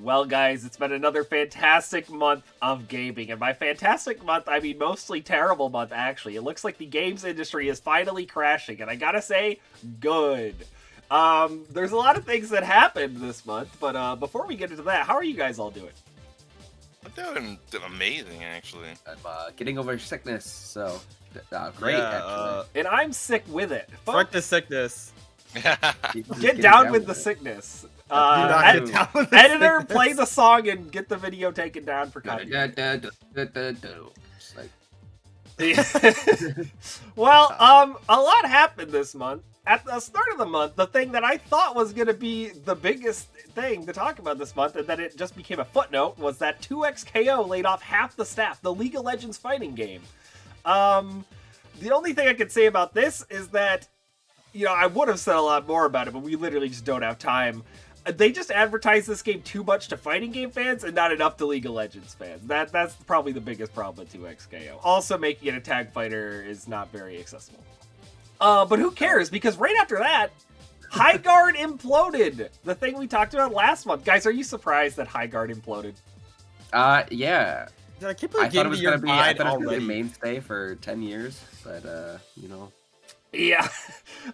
Well, guys, it's been another fantastic month of gaming. And by fantastic month, I mean mostly terrible month, actually. It looks like the games industry is finally crashing, and I gotta say, good. There's a lot of things that happened this month, but before we get into that, how are you guys all doing? I'm doing amazing, actually. I'm getting over sickness, so great, actually. And I'm sick with it. Fuck the sickness. Get down with the sickness. Editor, play the song and get the video taken down for copyright. Well, a lot happened this month. At the start of the month, the thing that I thought was going to be the biggest thing to talk about this month, and then it just became a footnote, was that 2XKO laid off half the staff, the League of Legends fighting game. The only thing I could say about this is that, you know, I would have said a lot more about it, but we literally just don't have time. They just advertised this game too much to fighting game fans and not enough to League of Legends fans. That's probably the biggest problem with 2XKO. Also, making it a tag fighter is not very accessible. But who cares? Because right after that, Highguard imploded. The thing we talked about last month. Guys, are you surprised that Highguard imploded? Yeah. I can't I believe thought it was going to be a already. mainstay for 10 years, but, you know. Yeah.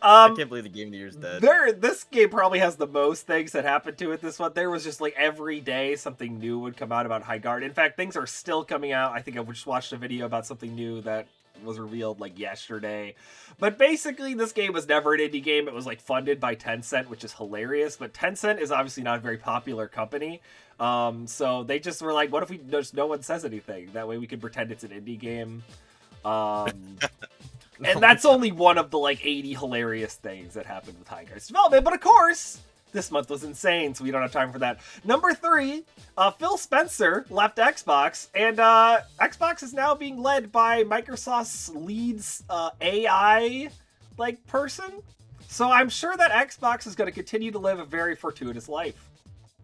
I can't believe the game of the year's dead. This game probably has the most things that happened to it this month. There was just like every day something new would come out about Highguard. In fact, things are still coming out. I think I just watched a video about something new that was revealed like yesterday. But basically, this game was never an indie game. It was like funded by Tencent, which is hilarious. But Tencent is obviously not a very popular company. So they just were like, what if we just no one says anything? That way we can pretend it's an indie game. And that's only one of the like 80 hilarious things that happened with Highguard's development. But of course, this month was insane, so we don't have time for that. Number 3, Phil Spencer left Xbox, and Xbox is now being led by Microsoft's lead's AI like person. So I'm sure that Xbox is going to continue to live a very fortuitous life.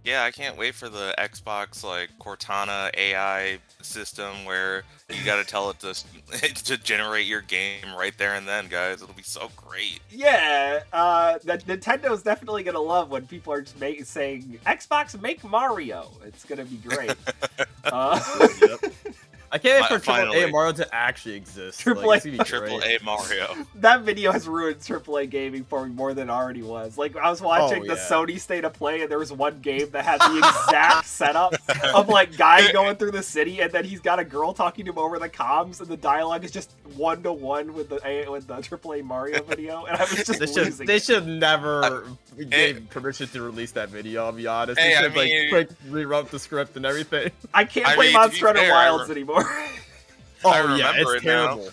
Yeah, I can't wait for the Xbox like Cortana AI system where you gotta tell it to generate your game right there and then, guys. It'll be so great. Yeah, that Nintendo's definitely gonna love when people are just saying Xbox make Mario. It's gonna be great. Yep. I can't wait for Finally. AAA Mario to actually exist. Triple A. Triple A Mario. That video has ruined AAA gaming for me more than it already was. Like, I was watching the Sony State of Play, and there was one game that had the exact setup of, like, guy going through the city, and then he's got a girl talking to him over the comms, and the dialogue is just one-to-one with the AAA Mario video, and I was just losing They it. should never give permission to release that video, I'll be honest. They should, quick rewrote the script and everything. I can't play Monster Hunter Wilds anymore. Oh yeah, remember it's it now. terrible.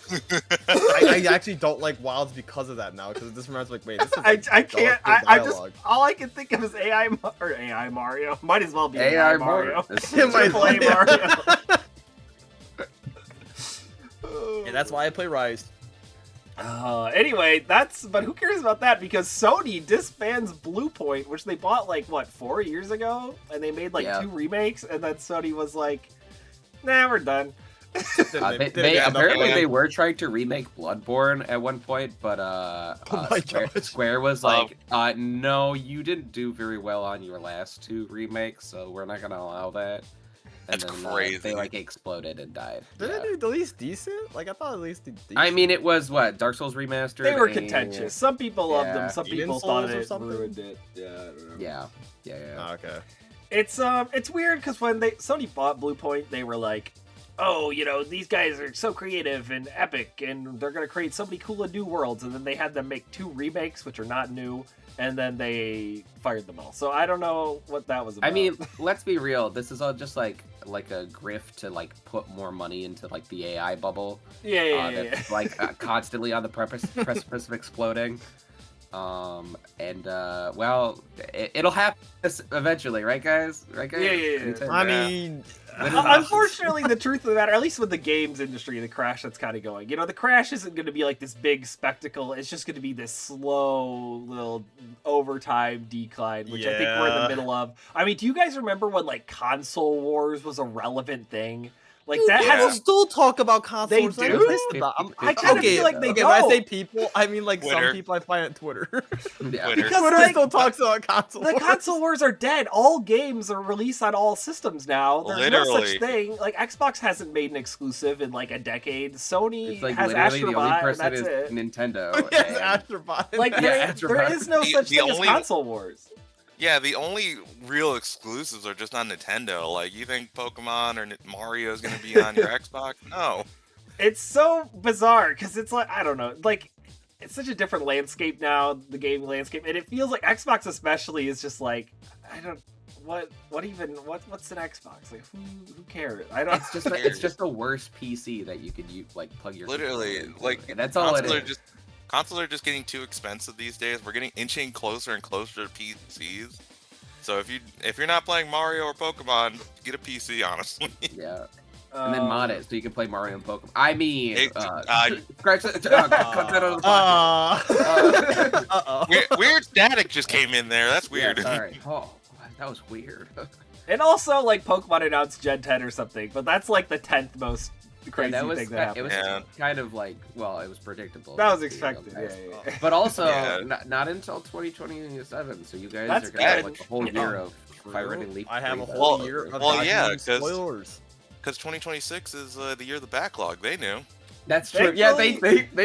I actually don't like Wilds because of that now, because this reminds me like, wait, this is like I can't. I just dialogue. all I can think of is AI Mario. Might as well be AI Mario. It might as well. Triple A Mario. Yeah, that's why I play Rise. Anyway, but who cares about that? Because Sony disbands Bluepoint, which they bought like what 4 years ago, and they made like 2 remakes, and then Sony was like, "Nah, we're done." Apparently they were trying to remake Bloodborne at one point, but Square was like, no, you didn't do very well on your last 2 remakes, so we're not gonna allow that. And That's then, crazy. They like exploded and died. Did they do at least decent? Like I thought at least decent. I mean, it was what Dark Souls remastered. They were and- contentious. Some people loved them. Some Demon people Souls thought or it something? ruined it. Yeah, I don't know. Yeah. Oh, okay. It's weird because when Sony bought Bluepoint, they were like, oh, you know, these guys are so creative and epic, and they're gonna create so many cool and new worlds, and then they had them make 2 remakes, which are not new, and then they fired them all. So I don't know what that was about. I mean, let's be real. This is all just like a grift to like put more money into like the AI bubble. yeah. That's like constantly on the precipice of exploding. Well, it'll happen eventually, right, guys? Right, guys? Yeah. I mean, Unfortunately, the truth of the matter, at least with the games industry, the crash that's kind of going, you know, the crash isn't going to be like this big spectacle. It's just going to be this slow little overtime decline, which I think we're in the middle of. I mean, do you guys remember when like console wars was a relevant thing? Like that People still talk about consoles. They do? I kind of feel like they don't. When I say people, I mean like Twitter. some people I find on Twitter. Twitter. Because Twitter like, still talks about console the wars. console wars are dead. All games are released on all systems now. There's no Literally. such thing. Like Xbox hasn't made an exclusive in like a decade. Sony It's like has literally Astro the only Bot, and person that's is it. Nintendo. Yes, and- Astro Bot. Like Yeah, there Astro there Bot. is no The- such the thing only- as console wars. Yeah, the only real exclusives are just on Nintendo. Like, you think Pokemon or Mario is gonna be on your Xbox? No. It's so bizarre because it's like I don't know, like it's such a different landscape now, the gaming landscape, and it feels like Xbox especially is just like I don't what's an Xbox? Like who cares? I don't. It's just a worse PC that you could plug your Literally, controller into. like, And that's all it consoles is. Consoles are just getting too expensive these days. We're getting inching closer and closer to PCs. So if you're not playing Mario or Pokemon, get a PC, honestly. Yeah. And then mod it so you can play Mario and Pokemon. I mean, scratch that. Cut that out of the podcast. Weird static just came in there. That's weird. Yeah, sorry. Oh, that was weird. And also, like Pokemon announced Gen 10 or something, but that's like the 10th most crazy thing that happened. It was kind of like, well, it was predictable. That was expected. Yeah. But also, not until 2027. So you guys That's are gonna have good. like a whole year of Fire Red Leaf. I have a Free whole then. year of yeah, spoilers. Because 2026 is the year of the backlog. They knew. That's true. Yeah, they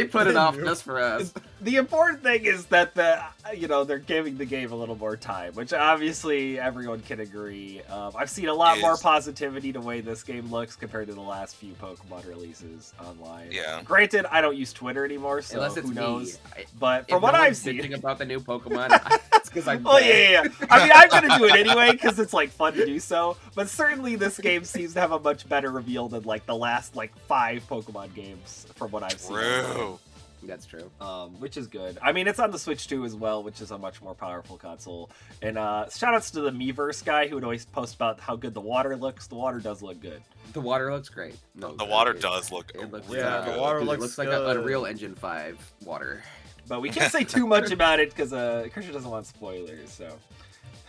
put it off just for us. The important thing is that they're giving the game a little more time, which obviously everyone can agree. I've seen a lot more positivity to the way this game looks compared to the last few Pokemon releases online. Yeah. Granted, I don't use Twitter anymore, so Unless it's who knows? me. But from what I've seen, bitching about the new Pokemon, it's because I'm. Oh yeah. I mean, I'm gonna do it anyway because it's like fun to do so. But certainly, this game seems to have a much better reveal than like the last like 5 Pokemon games from what I've seen. True. That's true. Which is good. I mean, it's on the Switch too as well, which is a much more powerful console. And shoutouts to the Miiverse guy who would always post about how good the water looks. The water does look good. The water looks great. No, The water does look. It looks Yeah, good. the water It looks looks like good. a Unreal Engine 5 water. But we can't say too much about it because Christian doesn't want spoilers. So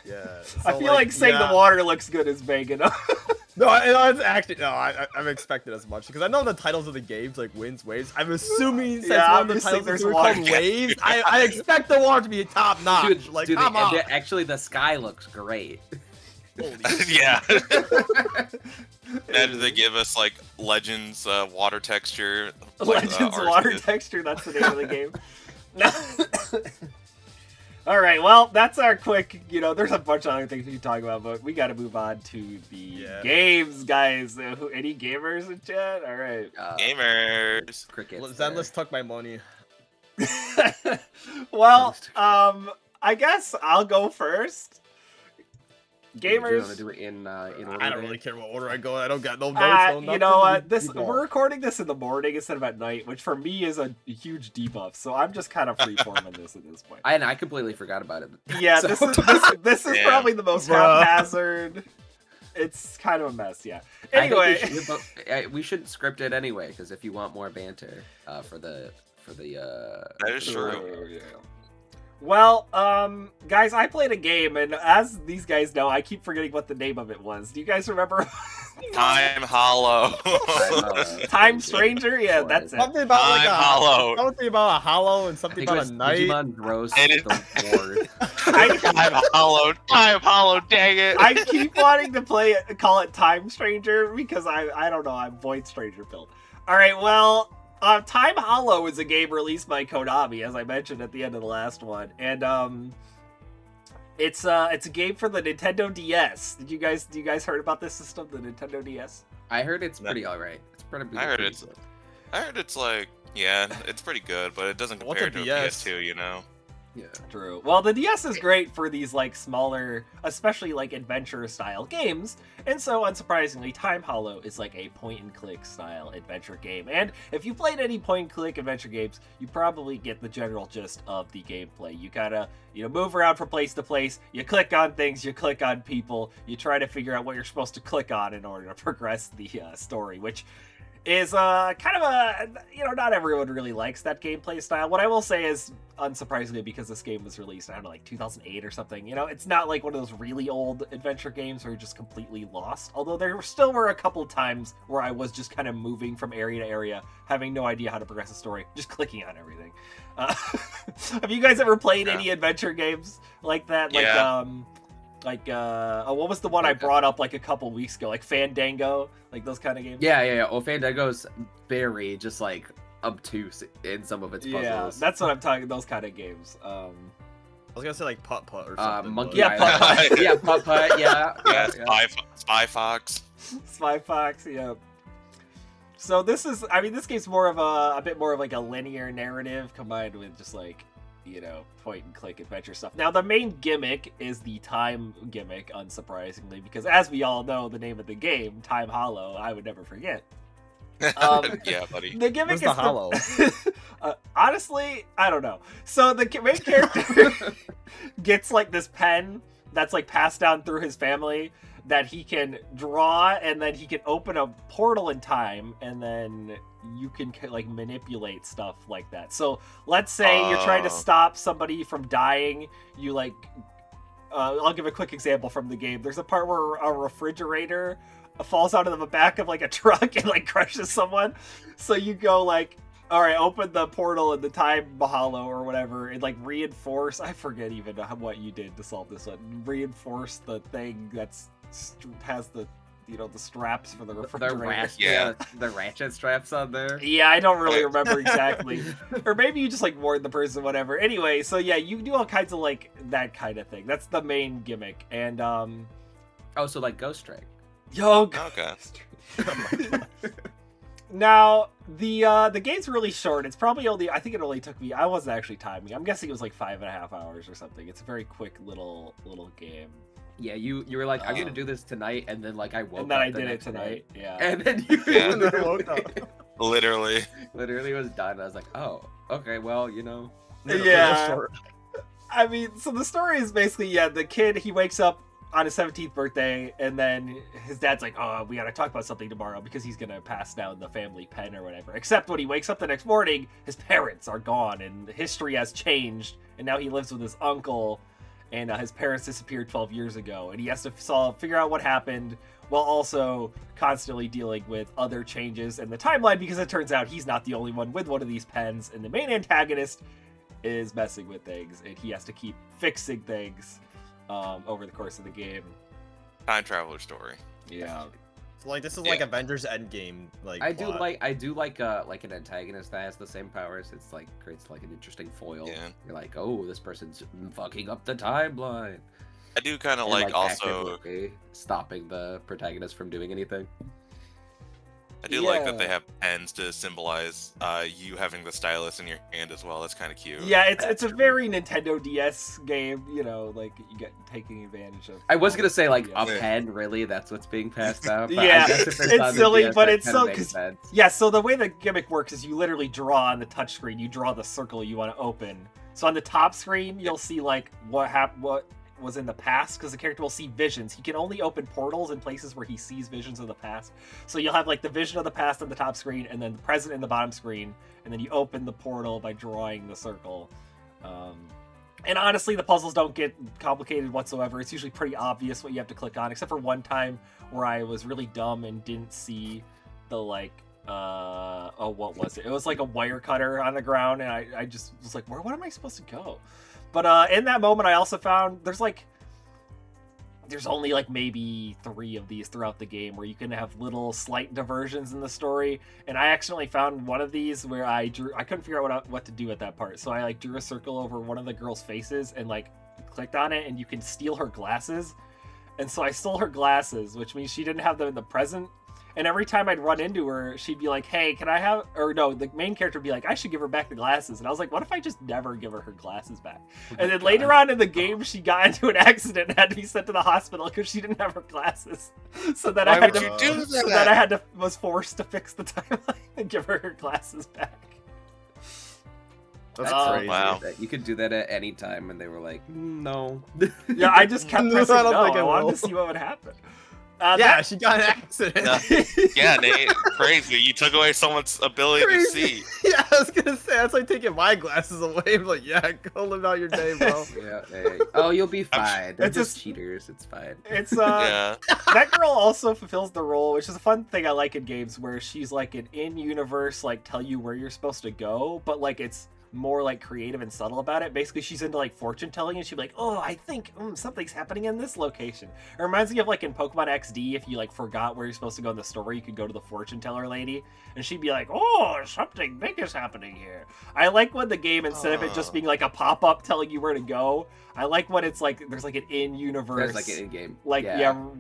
Yeah. I feel like saying the water looks good is vague enough. No, it's actually no. I'm expecting as much because I know the titles of the games like Winds, Waves. I'm assuming since one of the titles there's is water. called Waves, I expect the water to be top notch. Come on. Actually, the sky looks great. Yeah. And they give us like Legends water texture. Legends water texture. That's the name of the game. All right, well, that's our quick, there's a bunch of other things we can talk about, but we got to move on to the games, guys. Any gamers in chat? All right. Gamers. Crickets. Zenless took my money. Well, I guess I'll go first. Do you Gamers. want to do it in order? I don't really care what order I go. I don't got no notes. You know what? We're recording this in the morning instead of at night, which for me is a huge debuff. So I'm just kind of freeforming this at this point. I completely forgot about it. Yeah, So- this is probably the most haphazard. It's kind of a mess. Yeah. I think Anyway, we should script it anyway because if you want more banter for the That is true. Yeah. Well, guys, I played a game, and as these guys know, I keep forgetting what the name of it was. Do you guys remember? Time Hollow. Time Stranger? Yeah, that's it. Something about like Hollow. something about a hollow and something about a night. Digimon Bros. It is- the board. Time Hollow, dang it. I keep wanting to call it Time Stranger because I don't know, I'm Void Stranger built. All right, well, Time Hollow is a game released by Konami, as I mentioned at the end of the last one, and it's a game for the Nintendo DS. Do you guys heard about this system, the Nintendo DS? I heard it's pretty alright. It's pretty. I heard it's like, yeah, it's pretty good, but it doesn't compare to a PS2, Yeah. True. Well, the DS is great for these like smaller, especially like adventure style games, and so unsurprisingly, Time Hollow is like a point and click style adventure game. And if you played any point and click adventure games, you probably get the general gist of the gameplay. You gotta, move around from place to place. You click on things. You click on people. You try to figure out what you're supposed to click on in order to progress the story, which is kind of a, not everyone really likes that gameplay style. What I will say is, unsurprisingly, because this game was released, I don't know, like 2008 or something, it's not like one of those really old adventure games where you're just completely lost. Although there still were a couple times where I was just kind of moving from area to area, having no idea how to progress the story, just clicking on everything. Have you guys ever played any adventure games like that? Like, what was the one I brought up like a couple weeks ago? Like Fandango, like those kind of games? Yeah. Well, Fandango's very just like obtuse in some of its puzzles. Yeah, that's what I'm talking. Those kind of games. I was gonna say like Putt Putt or something. Monkey yeah, Putt Putt. Yeah, Putt Putt. Yeah. Spy Fox. Spy Fox. Yeah. So this game's more of a bit more of like a linear narrative combined with just like, point and click adventure stuff. Now, the main gimmick is the time gimmick, unsurprisingly, because as we all know, the name of the game, Time Hollow, I would never forget. Yeah, buddy. The gimmick Where's the hollow? Honestly, I don't know. So the main character gets like this pen that's like passed down through his family that he can draw, and then he can open a portal in time, and then you can like manipulate stuff like that. So let's say you're trying to stop somebody from dying. You like, I'll give a quick example from the game. There's a part where a refrigerator falls out of the back of like a truck and like crushes someone. So you go like, all right, open the portal in the time hollow or whatever, and like reinforce. I forget even what you did to solve this one. Reinforce the thing that's has the the straps for the refrigerator. The ratchet straps on there. Yeah, I don't really remember exactly. Or maybe you just like warn the person, whatever. Anyway, so yeah, you do all kinds of like that kind of thing. That's the main gimmick. And so like Ghost Strike. Yo, okay. Now, the game's really short. It's probably I think it only took me, I wasn't actually timing. I'm guessing it was like 5.5 hours or something. It's a very quick little game. Yeah, you were like, I'm gonna do this tonight, and then like I woke up. And then I did it tonight. Yeah. And then you woke up. Literally was done. I was like, oh, okay, well, Yeah. I mean, so the story is basically, the kid, he wakes up on his 17th birthday, and then his dad's like, oh, we gotta talk about something tomorrow because he's gonna pass down the family pen or whatever. Except when he wakes up the next morning, his parents are gone and history has changed, and now he lives with his uncle, and his parents disappeared 12 years ago, and he has to figure out what happened while also constantly dealing with other changes in the timeline, because it turns out he's not the only one with one of these pens, and the main antagonist is messing with things, and he has to keep fixing things over the course of the game. Time traveler story. Yeah. So like this is like Avengers Endgame. Like I do like an antagonist that has the same powers. It's like creates like an interesting foil. Yeah. You're like, oh, this person's fucking up the timeline. I do kind of like also stopping the protagonist from doing anything. I do like that they have pens to symbolize you having the stylus in your hand as well. That's kind of cute. Yeah, it's a very Nintendo DS game, like you get taking advantage of. I was gonna say like a pen, really. That's what's being passed out. Yeah, it's silly, but it's so so the way the gimmick works is you literally draw on the touchscreen. You draw the circle you want to open. So on the top screen, you'll see like what was in the past, because the character will see visions. He can only open portals in places where he sees visions of the past. So you'll have like the vision of the past on the top screen, and then the present in the bottom screen, and then you open the portal by drawing the circle. And honestly, the puzzles don't get complicated whatsoever. It's usually pretty obvious what you have to click on, except for one time where I was really dumb and didn't see the like what was it? It was like a wire cutter on the ground, and I just was like, what am I supposed to go? But in that moment, I also found there's only like maybe 3 of these throughout the game where you can have little slight diversions in the story. And I accidentally found one of these where I couldn't figure out what to do at that part. So I like drew a circle over one of the girl's faces and like clicked on it, and you can steal her glasses. And so I stole her glasses, which means she didn't have them in the present. And every time I'd run into her, she'd be like, hey, can I have... Or no, the main character would be like, I should give her back the glasses. And I was like, what if I just never give her glasses back? And then later on in the game, she got into an accident and had to be sent to the hospital because she didn't have her glasses. So that I was forced to fix the timeline and give her glasses back. That's crazy. Wow. You could do that at any time, and they were like, no. Yeah, I just kept pressing no. I wanted to see what would happen. Yeah, she got an accident. Yeah, Nate, crazy. You took away someone's ability to see. Yeah, I was gonna say that's like taking my glasses away. I'm like, yeah, go live out your day, bro. Yeah. Hey. Oh, you'll be fine. They're It's just just- cheaters. It's fine. It's Yeah. that girl also fulfills the role, which is a fun thing I like in games where she's like an in-universe, like tell you where you're supposed to go, but like it's more like creative and subtle about it. Basically, she's into like fortune telling, and she'd be like, "Oh, I think something's happening in this location." It reminds me of like in Pokemon XD, if you like forgot where you're supposed to go in the story, you could go to the fortune teller lady, and she'd be like, "Oh, something big is happening here." I like when the game, instead of it just being like a pop-up telling you where to go, I like when it's like there's like an in-universe, There's like an in-game,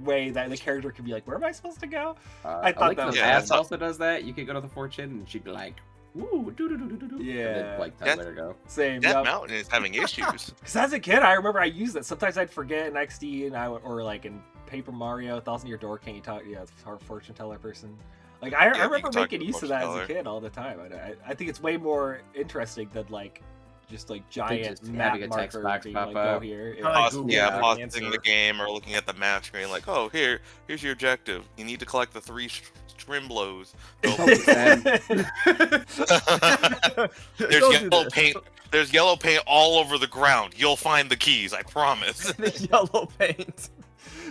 way that the character could be like, "Where am I supposed to go?" I thought like that the was past awesome. also does that. You could go to the fortune, and she'd be like, "Ooh, do do do do do do," Yeah. and then like tell where to go. Same. Death Yep. Mountain is having issues. Because as a kid, I remember I used it. Sometimes I'd forget in XD, and or like in Paper Mario, 1,000 Year Door, can't you talk? Yeah, it's our fortune teller person. Like I you remember can talk making to the use of that as a fortune teller. kid all the time. I think it's way more interesting than like just like giant just map having a text marker box being pop like, go up. here. Kinda like Pausing, Google yeah, Map pausing answer. the game or looking at the map screen, like, oh, here's your objective. You need to collect the 3 trim blows. There's Don't do yellow this. paint. There's yellow paint all over the ground. You'll find the keys, I promise. The yellow paint.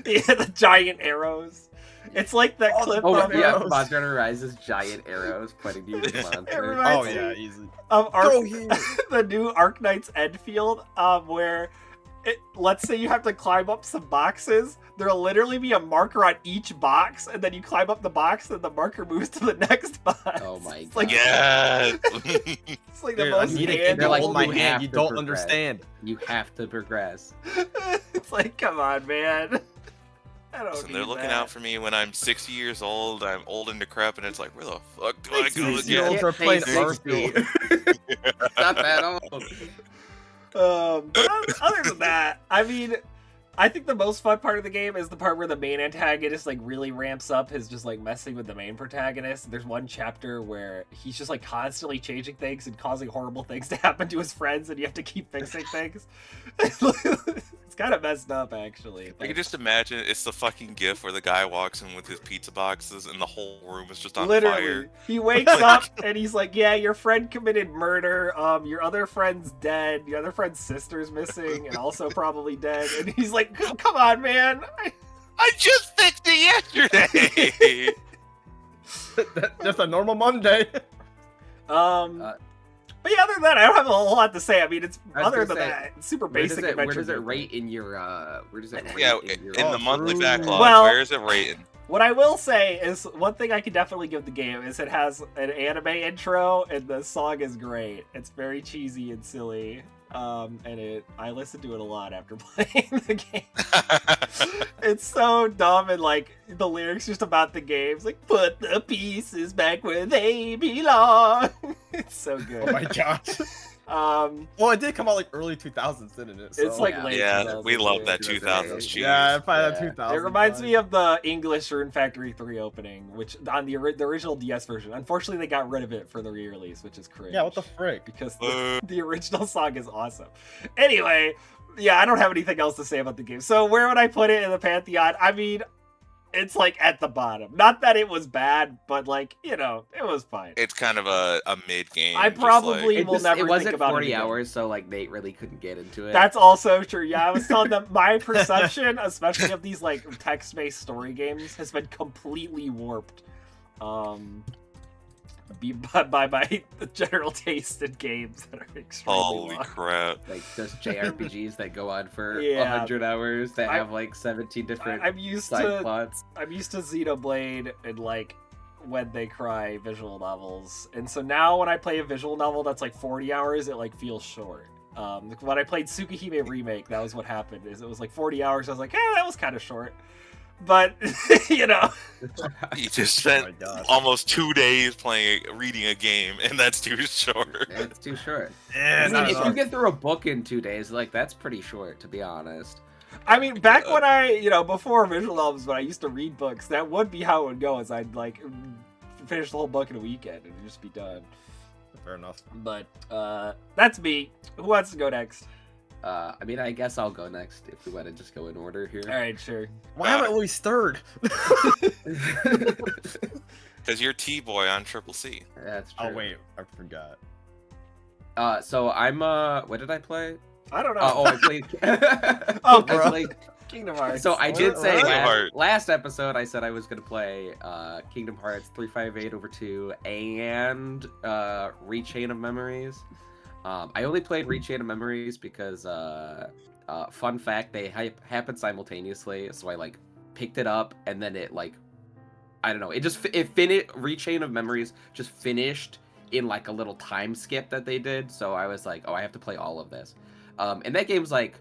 Yeah, the giant arrows. It's like that Oh, clip Oh of, yeah, arrows. Monster Hunter Rise's giant arrows pointing to your monster. reminds Oh me yeah, easy. of Go here. the new Arknight's Enfield, where let's say you have to climb up some boxes. There'll literally be a marker on each box, and then you climb up the box, and the marker moves to the next box. Oh my It's like, God. Yes. it's like the Dude, I most need a kid handy- to like, hold my you hand. have You to don't progress. understand. You have to progress. It's like, come on, man. I don't Listen, need they're looking that. out for me when I'm 60 years old. I'm old and decrepit, and it's like, where the fuck do I Makes go me again? Olds are playing Hey, Arsenal. Not that old. But other than that, I mean, I think the most fun part of the game is the part where the main antagonist like really ramps up his just like messing with the main protagonist. There's one chapter where he's just like constantly changing things and causing horrible things to happen to his friends, and you have to keep fixing things. It's kind of messed up, actually. I but- can just imagine it's the fucking gif where the guy walks in with his pizza boxes and the whole room is just on Literally, fire. he wakes up and he's like, "Yeah, your friend committed murder. Your other friend's dead. Your other friend's sister's missing and also probably dead." And he's like, "Come on, man." I just fixed it yesterday. Just a normal Monday. But yeah, other than that, I don't have a whole lot to say. I mean, it's I was other gonna than say, that, it's super Where does basic it adventure. rate in your where does it rate Yeah, in your in the monthly true. backlog, Well- where is it rated? What I will say is one thing I can definitely give the game is it has an anime intro and the song is great. It's very cheesy and silly. And I listen to it a lot after playing the game. It's so dumb, and like the lyrics just about the games, like put the pieces back where they belong. It's so good. Oh my gosh. Well, it did come out like early 2000s, didn't it? It's like yeah. late. Yeah, 2000s, we love yeah. that 2000s cheese. Yeah, probably Yeah. that 2000s. It reminds me of the English Rune Factory 3 opening, which on the original DS version. Unfortunately, they got rid of it for the re-release, which is cringe. Yeah, what the frick? Because the original song is awesome. Anyway, yeah, I don't have anything else to say about the game. So where would I put it in the Pantheon? I mean, it's like at the bottom. Not that it was bad, but like, you know, it was fine. It's kind of a mid game. I probably It, will just, never it think wasn't about 40 it again. hours, so like Nate really couldn't get into it. That's also true. Yeah, I was telling them my perception, especially of these like text-based story games, has been completely warped. By my general taste in games that are extremely Holy long. crap. like just JRPGs that go on for Yeah. 100 hours that I- have like 17 different I'm used side to plots. I'm used to Xenoblade and like When They Cry visual novels, and so now when I play a visual novel that's like 40 hours, it like feels short. When I played Tsukihime Remake, that was what happened. Is it was like 40 hours. I was like, that was kind of short. But you know, You just Oh my spent gosh. almost 2 days reading a game, and that's too short. It's too short. Yeah, I mean, not if enough. you get through a book in 2 days, like that's pretty short, to be honest. I mean, back when I, before visual novels, when I used to read books, that would be how it would go. Is I'd like finish the whole book in a weekend and just be done. Fair enough. But that's me. Who wants to go next? I mean, I guess I'll go next if we want to just go in order here. All right, sure. Why am I always third? Because you're T-boy on Triple C. That's true. Oh wait, I forgot. So I'm what did I play? I don't know. I played. Oh, I played Kingdom Hearts. So I did say Kingdom last episode I said I was gonna play Kingdom Hearts 358/2 and Rechain of Memories. I only played Rechain of Memories because fun fact, they happened simultaneously, so I like picked it up and then it like I don't know, it finished. Rechain of Memories just finished in like a little time skip that they did, so I was like, oh, I have to play all of this. And that game's like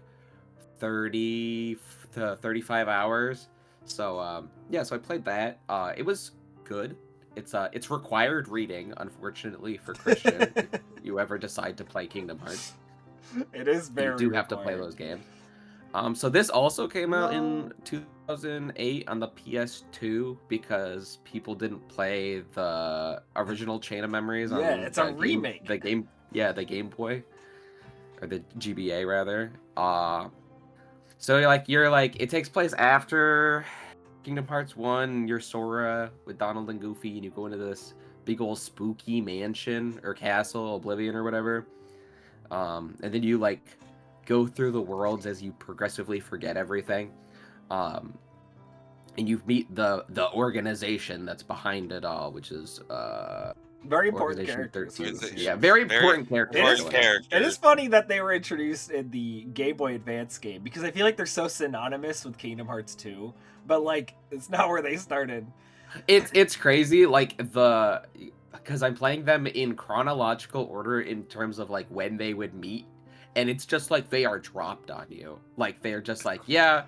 30 to 35 hours. So yeah, so I played that. It was good. It's required reading, unfortunately, for Christian. If you ever decide to play Kingdom Hearts, it is very. You do have to play those games. So this also came out in 2008 on the PS2 because people didn't play the original Chain of Memories. Yeah, it's a remake. The Game Boy, or the GBA rather. So you're like it takes place after Kingdom Hearts 1. You're Sora with Donald and Goofy, and you go into this big old spooky mansion or castle, Oblivion or whatever. And then you like go through the worlds as you progressively forget everything. And you meet the organization that's behind it all, which is very important characters. Yeah, very important characters. It is funny that they were introduced in the Game Boy Advance game because I feel like they're so synonymous with Kingdom Hearts 2, but like it's not where they started. It's crazy, like because I'm playing them in chronological order in terms of like when they would meet, and it's just like they are dropped on you. Like they're just like, yeah,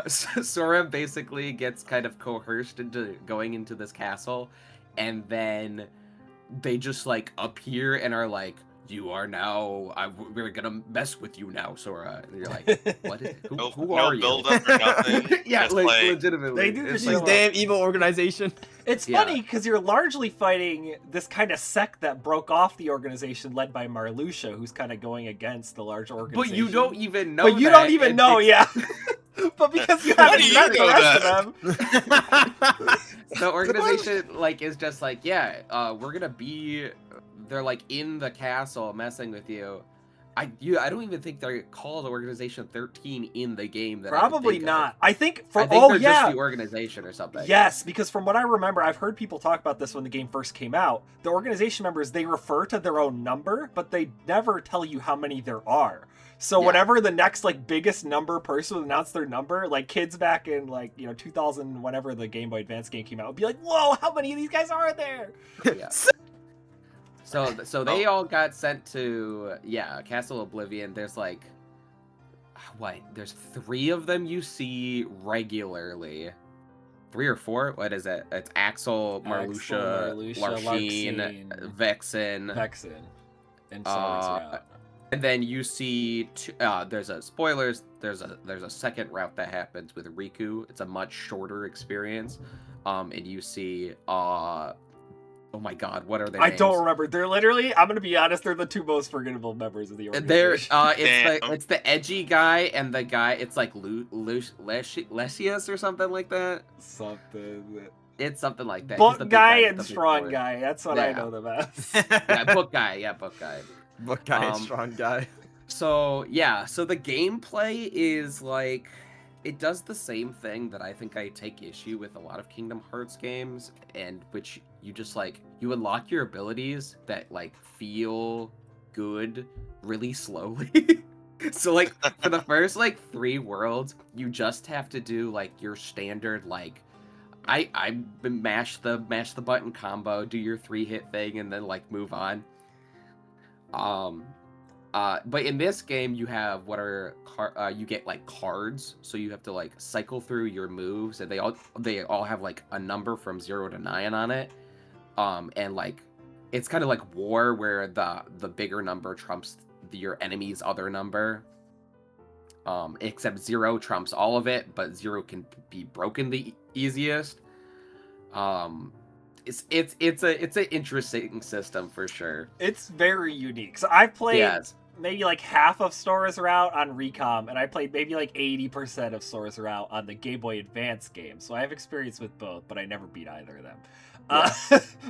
Sora basically gets kind of coerced into going into this castle, and then they just like appear and are like, you are now, we're gonna mess with you now, Sora. And you're like, what is, who are you? No build up or nothing. Yeah, like legitimately. They do it's this like, damn evil organization. It's funny because you're largely fighting this kind of sect that broke off the organization led by Marluxia, who's kind of going against the large organization. But you don't even know. But you don't even know, yeah. But because you haven't met the rest of them. The organization like is just like, yeah, we're gonna be. They're like in the castle messing with you. I don't even think they're called Organization 13 in the game. That probably not. I think they're just the organization or something. Yes, because from what I remember, I've heard people talk about this when the game first came out. The organization members, they refer to their own number, but they never tell you how many there are. So whatever the next like biggest number person would announce their number, like kids back in like 2000, whenever the Game Boy Advance game came out, would be like, whoa, how many of these guys are there? Yeah. So they all got sent to Castle Oblivion. There's like there's 3 of them you see regularly. 3 or 4? What is it? It's Axel, Marluxia, Larxene, Vexen. And and then you see there's a spoilers. There's a second route that happens with Riku. It's a much shorter experience. And you see oh my god, what are their names? I don't remember. They're literally, I'm gonna be honest, they're the 2 most forgettable members of the organization. It's the edgy guy and the guy, it's like Lesius or something like that. It's something like that. Book guy and strong guy. That's what I know the best. Book guy. Book guy and strong guy. So the gameplay is like, it does the same thing that I think I take issue with a lot of Kingdom Hearts games, and which you just like, you unlock your abilities that like feel good really slowly. So like for the first like 3 worlds, you just have to do like your standard like I mash the button combo, do your 3-hit thing, and then like move on. But in this game, you have you get like cards, so you have to like cycle through your moves, and they all have like a number from 0 to 9 on it. And like it's kind of like war, where the bigger number trumps your enemy's other number. Except 0 trumps all of it, but 0 can be broken the easiest. It's an interesting system for sure. It's very unique. So I've played maybe like half of Sora's Route on Recom, and I played maybe like 80% of Sora's Route on the Game Boy Advance game. So I have experience with both, but I never beat either of them.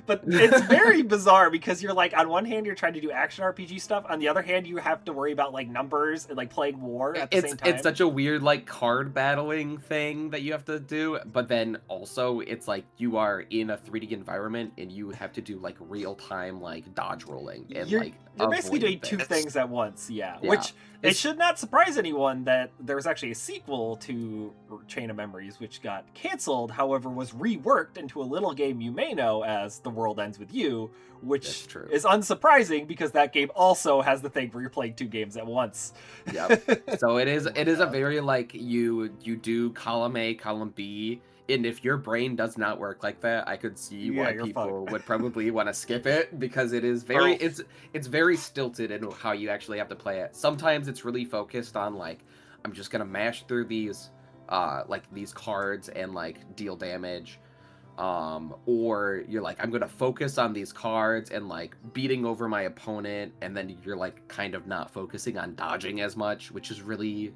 But it's very bizarre because you're like, on one hand, you're trying to do action RPG stuff. On the other hand, you have to worry about like numbers and like playing war at the same time. It's such a weird like card battling thing that you have to do. But then also it's like you are in a 3D environment and you have to do like real time like dodge rolling. And you're basically doing two things at once. Yeah. Which it should not surprise anyone that there was actually a sequel to Chain of Memories, which got canceled, however, was reworked into a little game you may know as The World Ends With You, which is unsurprising because that game also has the thing where you're playing two games at once. Yep. So it is a very like you do column A, column B. And if your brain does not work like that, I could see why people would probably want to skip it because it is very it's very stilted in how you actually have to play it. Sometimes it's really focused on like I'm just gonna mash through these like these cards and like deal damage. Or you're like I'm gonna focus on these cards and like beating over my opponent, and then you're like kind of not focusing on dodging as much, which is really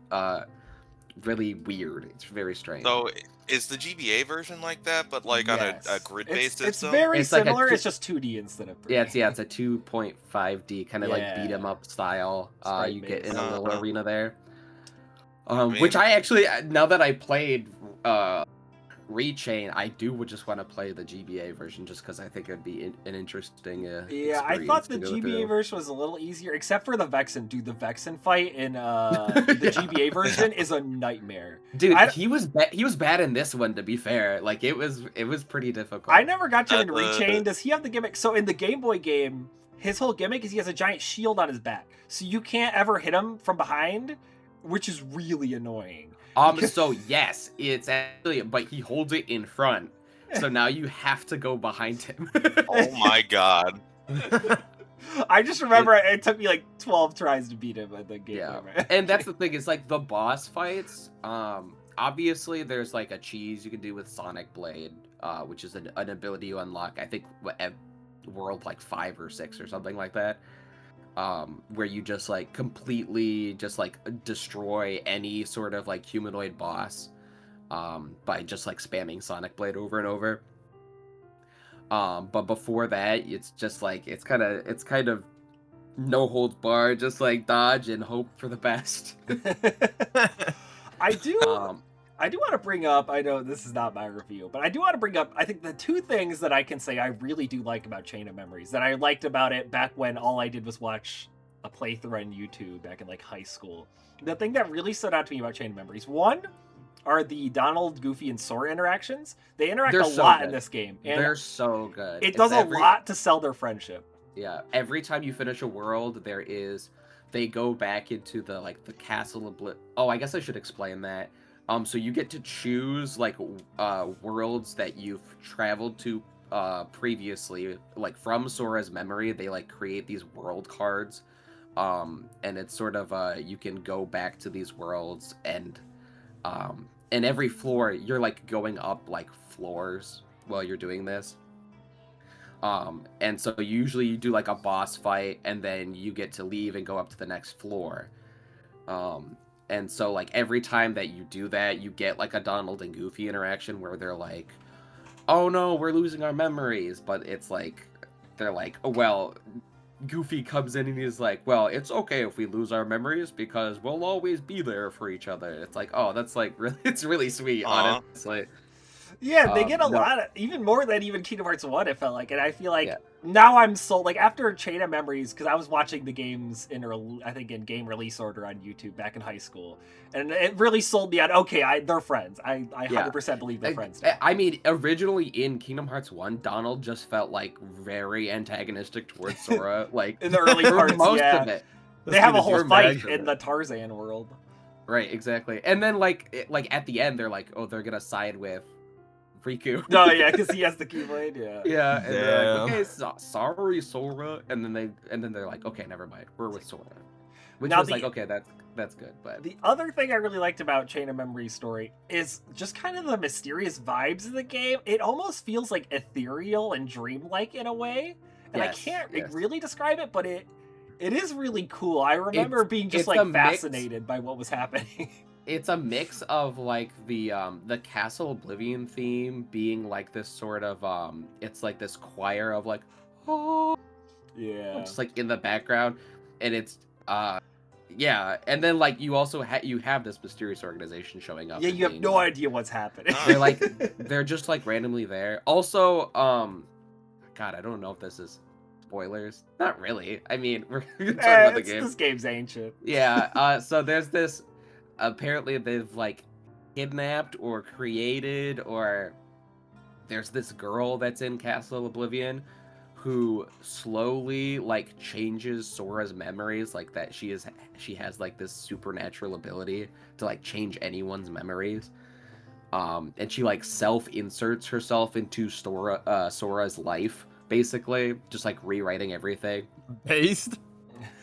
really weird. It's very strange. So is the GBA version like that, but like on a grid-based system? It's very similar. It's just 2D instead of 3D. It's a 2.5D kind of like beat 'em up style. You get in a little arena there. Which I actually, now that I played Rechain, I would just want to play the GBA version just because I think it'd be an interesting I thought the GBA version was a little easier, except for the Vexen. Dude, the Vexen fight in the GBA version is a nightmare. Dude, he was bad in this one, to be fair. Like, it was pretty difficult. I never got to Rechain. Does he have the gimmick? So in the Game Boy game, his whole gimmick is he has a giant shield on his back. So you can't ever hit him from behind, which is really annoying. So yes, it's actually, but he holds it in front. So now you have to go behind him. Oh my god. I just remember it took me like 12 tries to beat him at the game. Yeah. And that's the thing, is like the boss fights, obviously there's like a cheese you can do with Sonic Blade, which is an ability you unlock, I think at World like 5 or 6 or something like that. Where you just like completely just like destroy any sort of like humanoid boss by just like spamming Sonic Blade over and over. But before that, it's just like it's kind of no holds barred, just like dodge and hope for the best. I do want to bring up, I know this is not my review, but I do want to bring up, I think the two things that I can say I really do like about Chain of Memories, that I liked about it back when all I did was watch a playthrough on YouTube back in like high school. The thing that really stood out to me about Chain of Memories, one, are the Donald, Goofy, and Sora interactions. They interact a lot in this game. And they're so good. It does a lot to sell their friendship. Yeah, every time you finish a world, they go back into the like the castle of I guess I should explain that. So you get to choose like worlds that you've traveled to previously, like from Sora's memory. They like create these world cards, and it's sort of you can go back to these worlds, and every floor you're like going up like floors while you're doing this. And so usually you do like a boss fight, and then you get to leave and go up to the next floor. And so, like, every time that you do that, you get, like, a Donald and Goofy interaction where they're like, oh, no, we're losing our memories. But it's like, they're like, oh, well, Goofy comes in and he's like, well, it's okay if we lose our memories because we'll always be there for each other. It's like, oh, that's, like, really, it's really sweet, honestly. Yeah, they get a lot of, even more than even Kingdom Hearts 1, it felt like. And I feel like now I'm sold, like after Chain of Memories, because I was watching the games I think in game release order on YouTube back in high school. And it really sold me on, okay, they're friends. I 100% believe they're friends now. I mean, originally in Kingdom Hearts 1, Donald just felt like very antagonistic towards Sora. Like in the early parts, most of it. They have a whole fight in the Tarzan world. Right, exactly. And then like at the end, they're like, oh, they're going to side with Riku. No, yeah, because he has the Keyblade. Yeah, and they're like, okay, sorry, Sora, and then they're like, okay, never mind, we're with Sora. Which was like, okay, that's good. But the other thing I really liked about Chain of Memories story is just kind of the mysterious vibes of the game. It almost feels like ethereal and dreamlike in a way, and I can't really describe it, but It is really cool. I remember being just like fascinated by what was happening. It's a mix of like the Castle Oblivion theme being like this sort of it's like this choir of like oh yeah, just like in the background, and it's yeah, and then like you also you have this mysterious organization showing up. Yeah, you have no idea what's happening. They're just like randomly there. Also, God, I don't know if this is spoilers. Not really. I mean, we're talking about the game. This game's ancient. Yeah. So there's this. Apparently, they've like kidnapped or created, or there's this girl that's in Castle Oblivion who slowly like changes Sora's memories, like that she has like this supernatural ability to like change anyone's memories. And she like self-inserts herself into Sora's life, basically, just like rewriting everything. Based?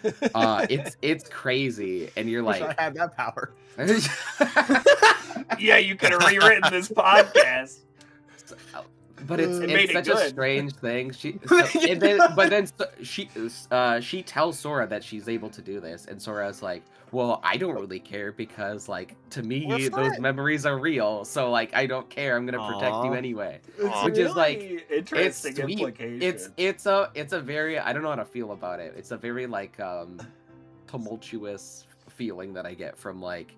It's crazy, and you're like, I had that power. Yeah, you could have rewritten this podcast. But it's such a strange thing. She tells Sora that she's able to do this, and Sora's like, well, I don't really care because like to me those memories are real, so like I don't care. I'm gonna protect you anyway. Which really is like interesting it's implication. It's a very, I don't know how to feel about it. It's a very like tumultuous feeling that I get from like,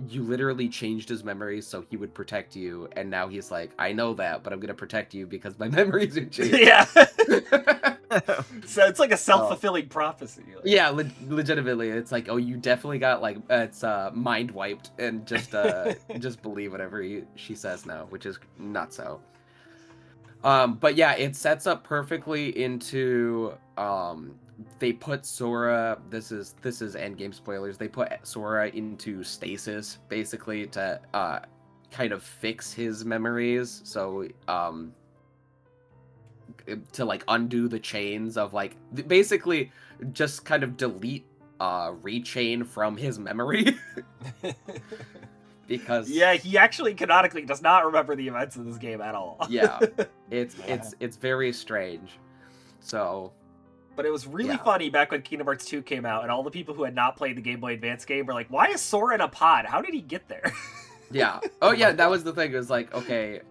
you literally changed his memories so he would protect you, and now he's like, I know that, but I'm gonna protect you because my memories are changed. Yeah. So it's like a self-fulfilling prophecy. Like. Yeah, legitimately, it's like, oh, you definitely got like it's mind wiped, and just believe whatever she says now, which is not so. But yeah, it sets up perfectly into they put Sora, this is endgame spoilers, they put Sora into stasis basically to kind of fix his memories, so to like undo the chains of like basically just kind of delete rechain from his memory. Because yeah, he actually canonically does not remember the events of this game at all. Yeah, it's very strange. So but it was really funny back when Kingdom Hearts 2 came out, and all the people who had not played the Game Boy Advance game were like, why is Sora in a pod? How did he get there? Yeah. Oh yeah, that was the thing. It was like, okay,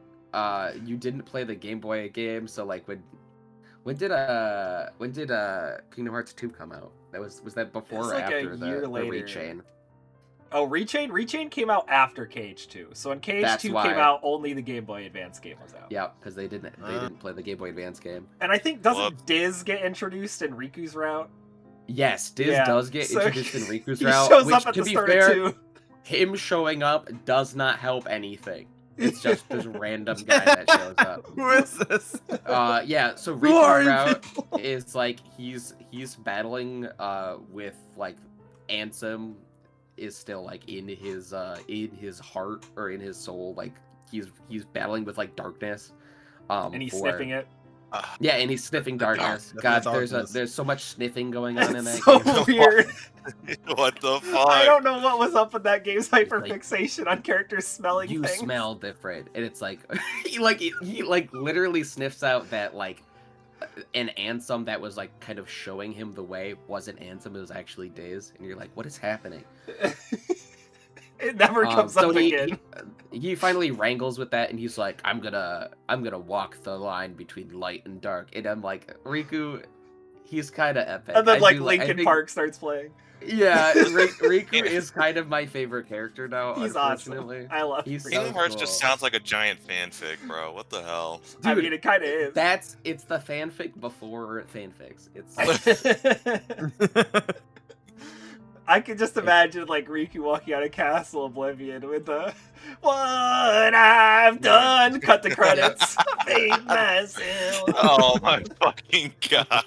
you didn't play the Game Boy game, so like when did Kingdom Hearts 2 come out? Was that before or after the Rechain? Oh, Rechain came out after Cage 2. So when Cage 2 came out, only the Game Boy Advance game was out. Yeah, because they didn't play the Game Boy Advance game. And I think doesn't Diz get introduced in Riku's route? Yes, Diz does get introduced in Riku's route. Shows which, up at to the be start fair, too. Him showing up does not help anything. It's just this random guy that shows up. Who is this? Yeah, so Riku's route is like he's battling with like Ansem is still like in his heart or in his soul, like he's battling with like darkness. And he's sniffing it. Yeah, and he's sniffing darkness. God, there's so much sniffing going on in that so game. Weird. What the fuck? I don't know what was up with that game's hyperfixation on characters smelling you things. Smell different, and it's like he literally sniffs out that like an Ansem that was like kind of showing him the way wasn't Ansem, it was actually Diz, and you're like, what is happening? It never comes up again. He finally wrangles with that, and he's like, I'm gonna walk the line between light and dark. And I'm like, Riku, he's kind of epic. And then Linkin Park starts playing. Yeah, Riku is kind of my favorite character now. He's awesome. I love him. Kingdom Hearts just sounds like a giant fanfic, bro. What the hell? Dude, I mean, it kind of is. It's the fanfic before fanfics. It's. I can just imagine like Riku walking out of Castle Oblivion with the "What I've done." Cut the credits. Paint myself. Oh my fucking god.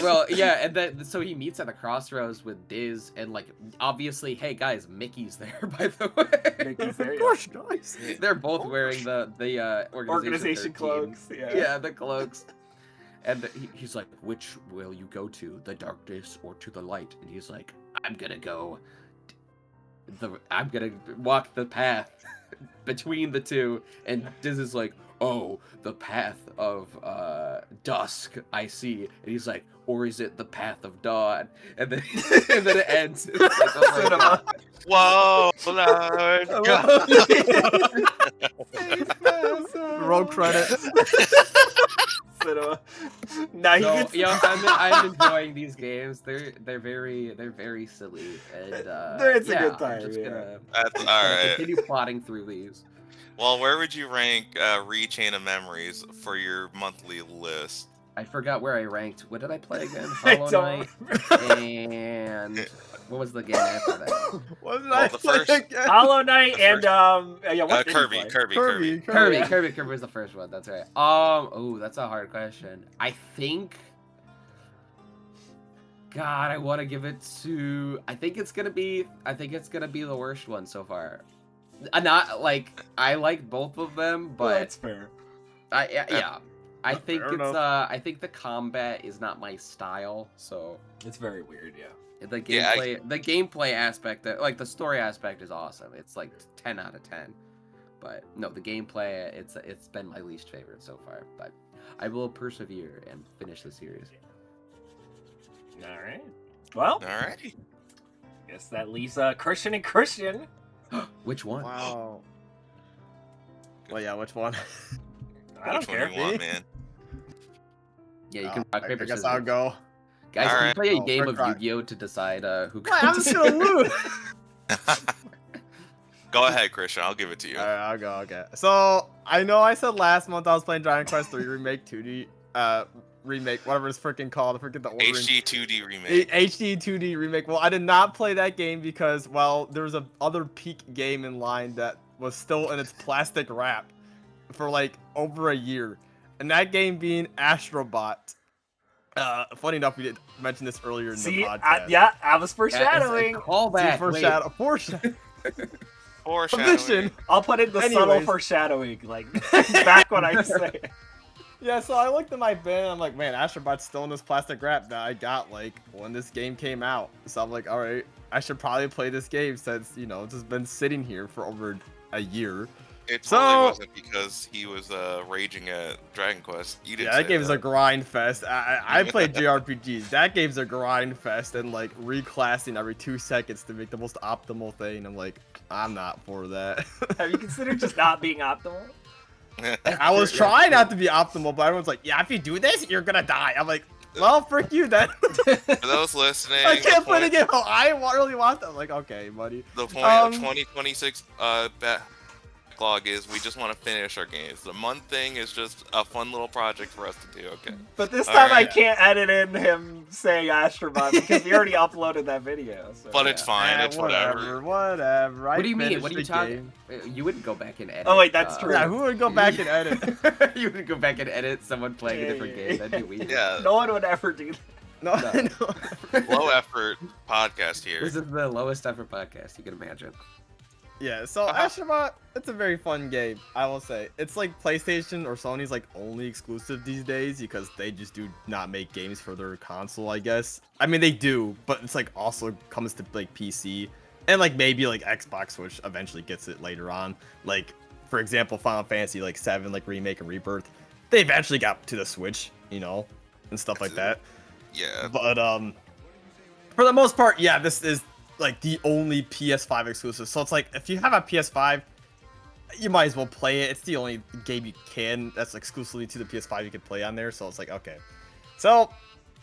Well, yeah, and then so he meets at the crossroads with Diz, and like obviously, hey guys, Mickey's there by the way. Mickey's there. Of course, nice. They're both wearing the organization clothes. Yeah, the cloaks. And he's like, which will you go to, the darkness or to the light? And he's like, I'm gonna walk the path. between the two, and Diz is like, "Oh, the path of dusk, I see," and he's like, "Or is it the path of dawn?" And then it ends. It's like, oh my God. Whoa, Lord. Roll credits. Cinema. Now So, I'm enjoying these games. They're very silly, and It's a good time. I'm just gonna, That's all right. continue plotting through these. Well, where would you rank Rechain of Memories for your monthly list? I forgot where I ranked. What did I play again? I Hollow don't Knight and what was the game after that? What did Well, I the play first- again? Hollow Knight and what did you Kirby, play? Kirby. Kirby was the first one. That's right. Oh, that's a hard question. I think. God, I want to give it to. I think it's gonna be the worst one so far. Not like I like both of them, Well, but that's fair. yeah. I think Fair it's enough. I think the combat is not my style, so It's very weird, yeah. the Yeah, gameplay aspect, like the story aspect is awesome. It's like 10 out of 10. But no, the gameplay it's been my least favorite so far, but I will persevere and finish the series. All right. Well, Alrighty. guess that leaves Christian and Christian. Which one? Wow. Well, yeah, which one? I don't Which one care. do you want, man? Yeah, you can rock I paper guess scissors. I'll go. Guys, can we Alright. play a Oh, game Rick of Rock. Yu-Gi-Oh to decide who Wait, I'm just gonna lose. Go ahead, Christian. I'll give it to you. Alright, I'll go. Okay. So I know I said last month I was playing Dragon Quest 3 Remake 2D, remake, whatever it's freaking called. I forget the ordering. HD 2D remake. HD 2D remake. Well, I did not play that game because, well, there was a other peak game in line that was still in its plastic wrap for like over a year, and that game being Astro Bot. Funny enough, we did mention this earlier in See, the podcast. yeah, I was That is a foreshadowing. callback. Foreshadow. Foreshadowing. Vision. I'll put in the subtle Anyways. foreshadowing, like back when I say it. Yeah, so I looked at my bin and I'm like, man, Astro Bot's still in this plastic wrap that I got like when this game came out. So I'm like, all right, I should probably play this game since, you know, it's just been sitting here for over a year. It So- totally wasn't because he was raging at Dragon Quest. You didn't Yeah, that say game's a grind fest. I played JRPGs. That game's a grind fest and like reclassing every 2 seconds to make the most optimal thing. I'm like, I'm not for that. Have you considered just not being optimal? I was trying not to be optimal, but everyone's like, yeah, if you do this, you're gonna die. I'm like, well, frick you then. For those listening, I can't play the game how I really want that. I'm like, okay, buddy. The point of 2026 backlog is we just want to finish our games. The month thing is just a fun little project for us to do. Okay. But this All time I right. can't edit in him saying Astro Bot because we already uploaded that video. So. But it's fine. It's whatever. Whatever. What do you mean? finished What are you the talking? game. You wouldn't go back and edit. Oh, wait, that's true. Yeah, who would go back and edit? You wouldn't go back and edit someone playing a different game. That'd be weird. Yeah. No one would ever do that. No, no. Low effort podcast here. This is the lowest ever podcast you can imagine. Yeah, so Astro Bot, it's a very fun game, I will say. It's like PlayStation or Sony's like only exclusive these days because they just do not make games for their console, I guess. I mean, they do, but it's like also comes to like PC and like maybe like Xbox, which eventually gets it later on. Like, for example, Final Fantasy like 7, like Remake and Rebirth, they eventually got to the Switch, you know, and stuff like that. Yeah. But for the most part, yeah, this is like the only PS5 exclusive. So it's like if you have a PS5, you might as well play it. It's the only game you can that's exclusively to the PS5 you can play on there. So it's like, okay. So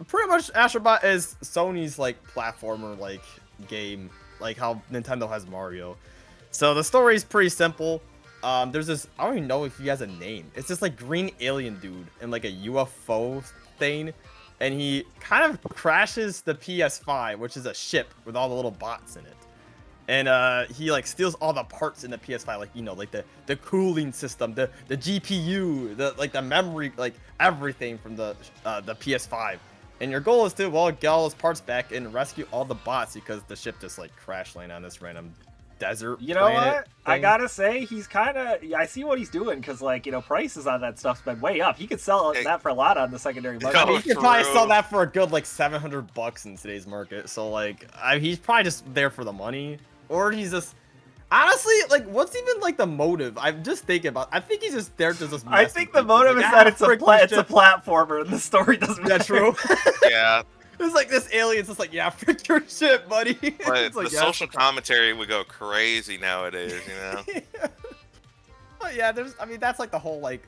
pretty much Astro Bot is Sony's like platformer like game, like how Nintendo has Mario. So the story is pretty simple. There's this, I don't even know if he has a name. It's this like green alien dude and like a UFO thing. And he kind of crashes the PS5, which is a ship with all the little bots in it. And he like steals all the parts in the PS5, like, you know, like the cooling system, the GPU, the memory, like everything from the PS5. And your goal is to, well, get all those parts back and rescue all the bots because the ship just like crash landed on this random desert. You know planet what? I thing. gotta say, he's kind of. I see what he's doing because, like, you know, prices on that stuff's been way up. He could sell that for a lot on the secondary market. Oh, You could probably true. sell that for a good like $700 in today's market. So like, he's probably just there for the money, or he's just. Honestly, like, what's even like the motive? I'm just thinking about. I think he's just there to just. I think the motive is that it's a platformer, and the story doesn't. Is that true? Yeah. It's like this alien's just like, yeah, frick your shit, buddy. But like, the social commentary would go crazy nowadays, you know. Yeah. But yeah, I mean, that's like the whole like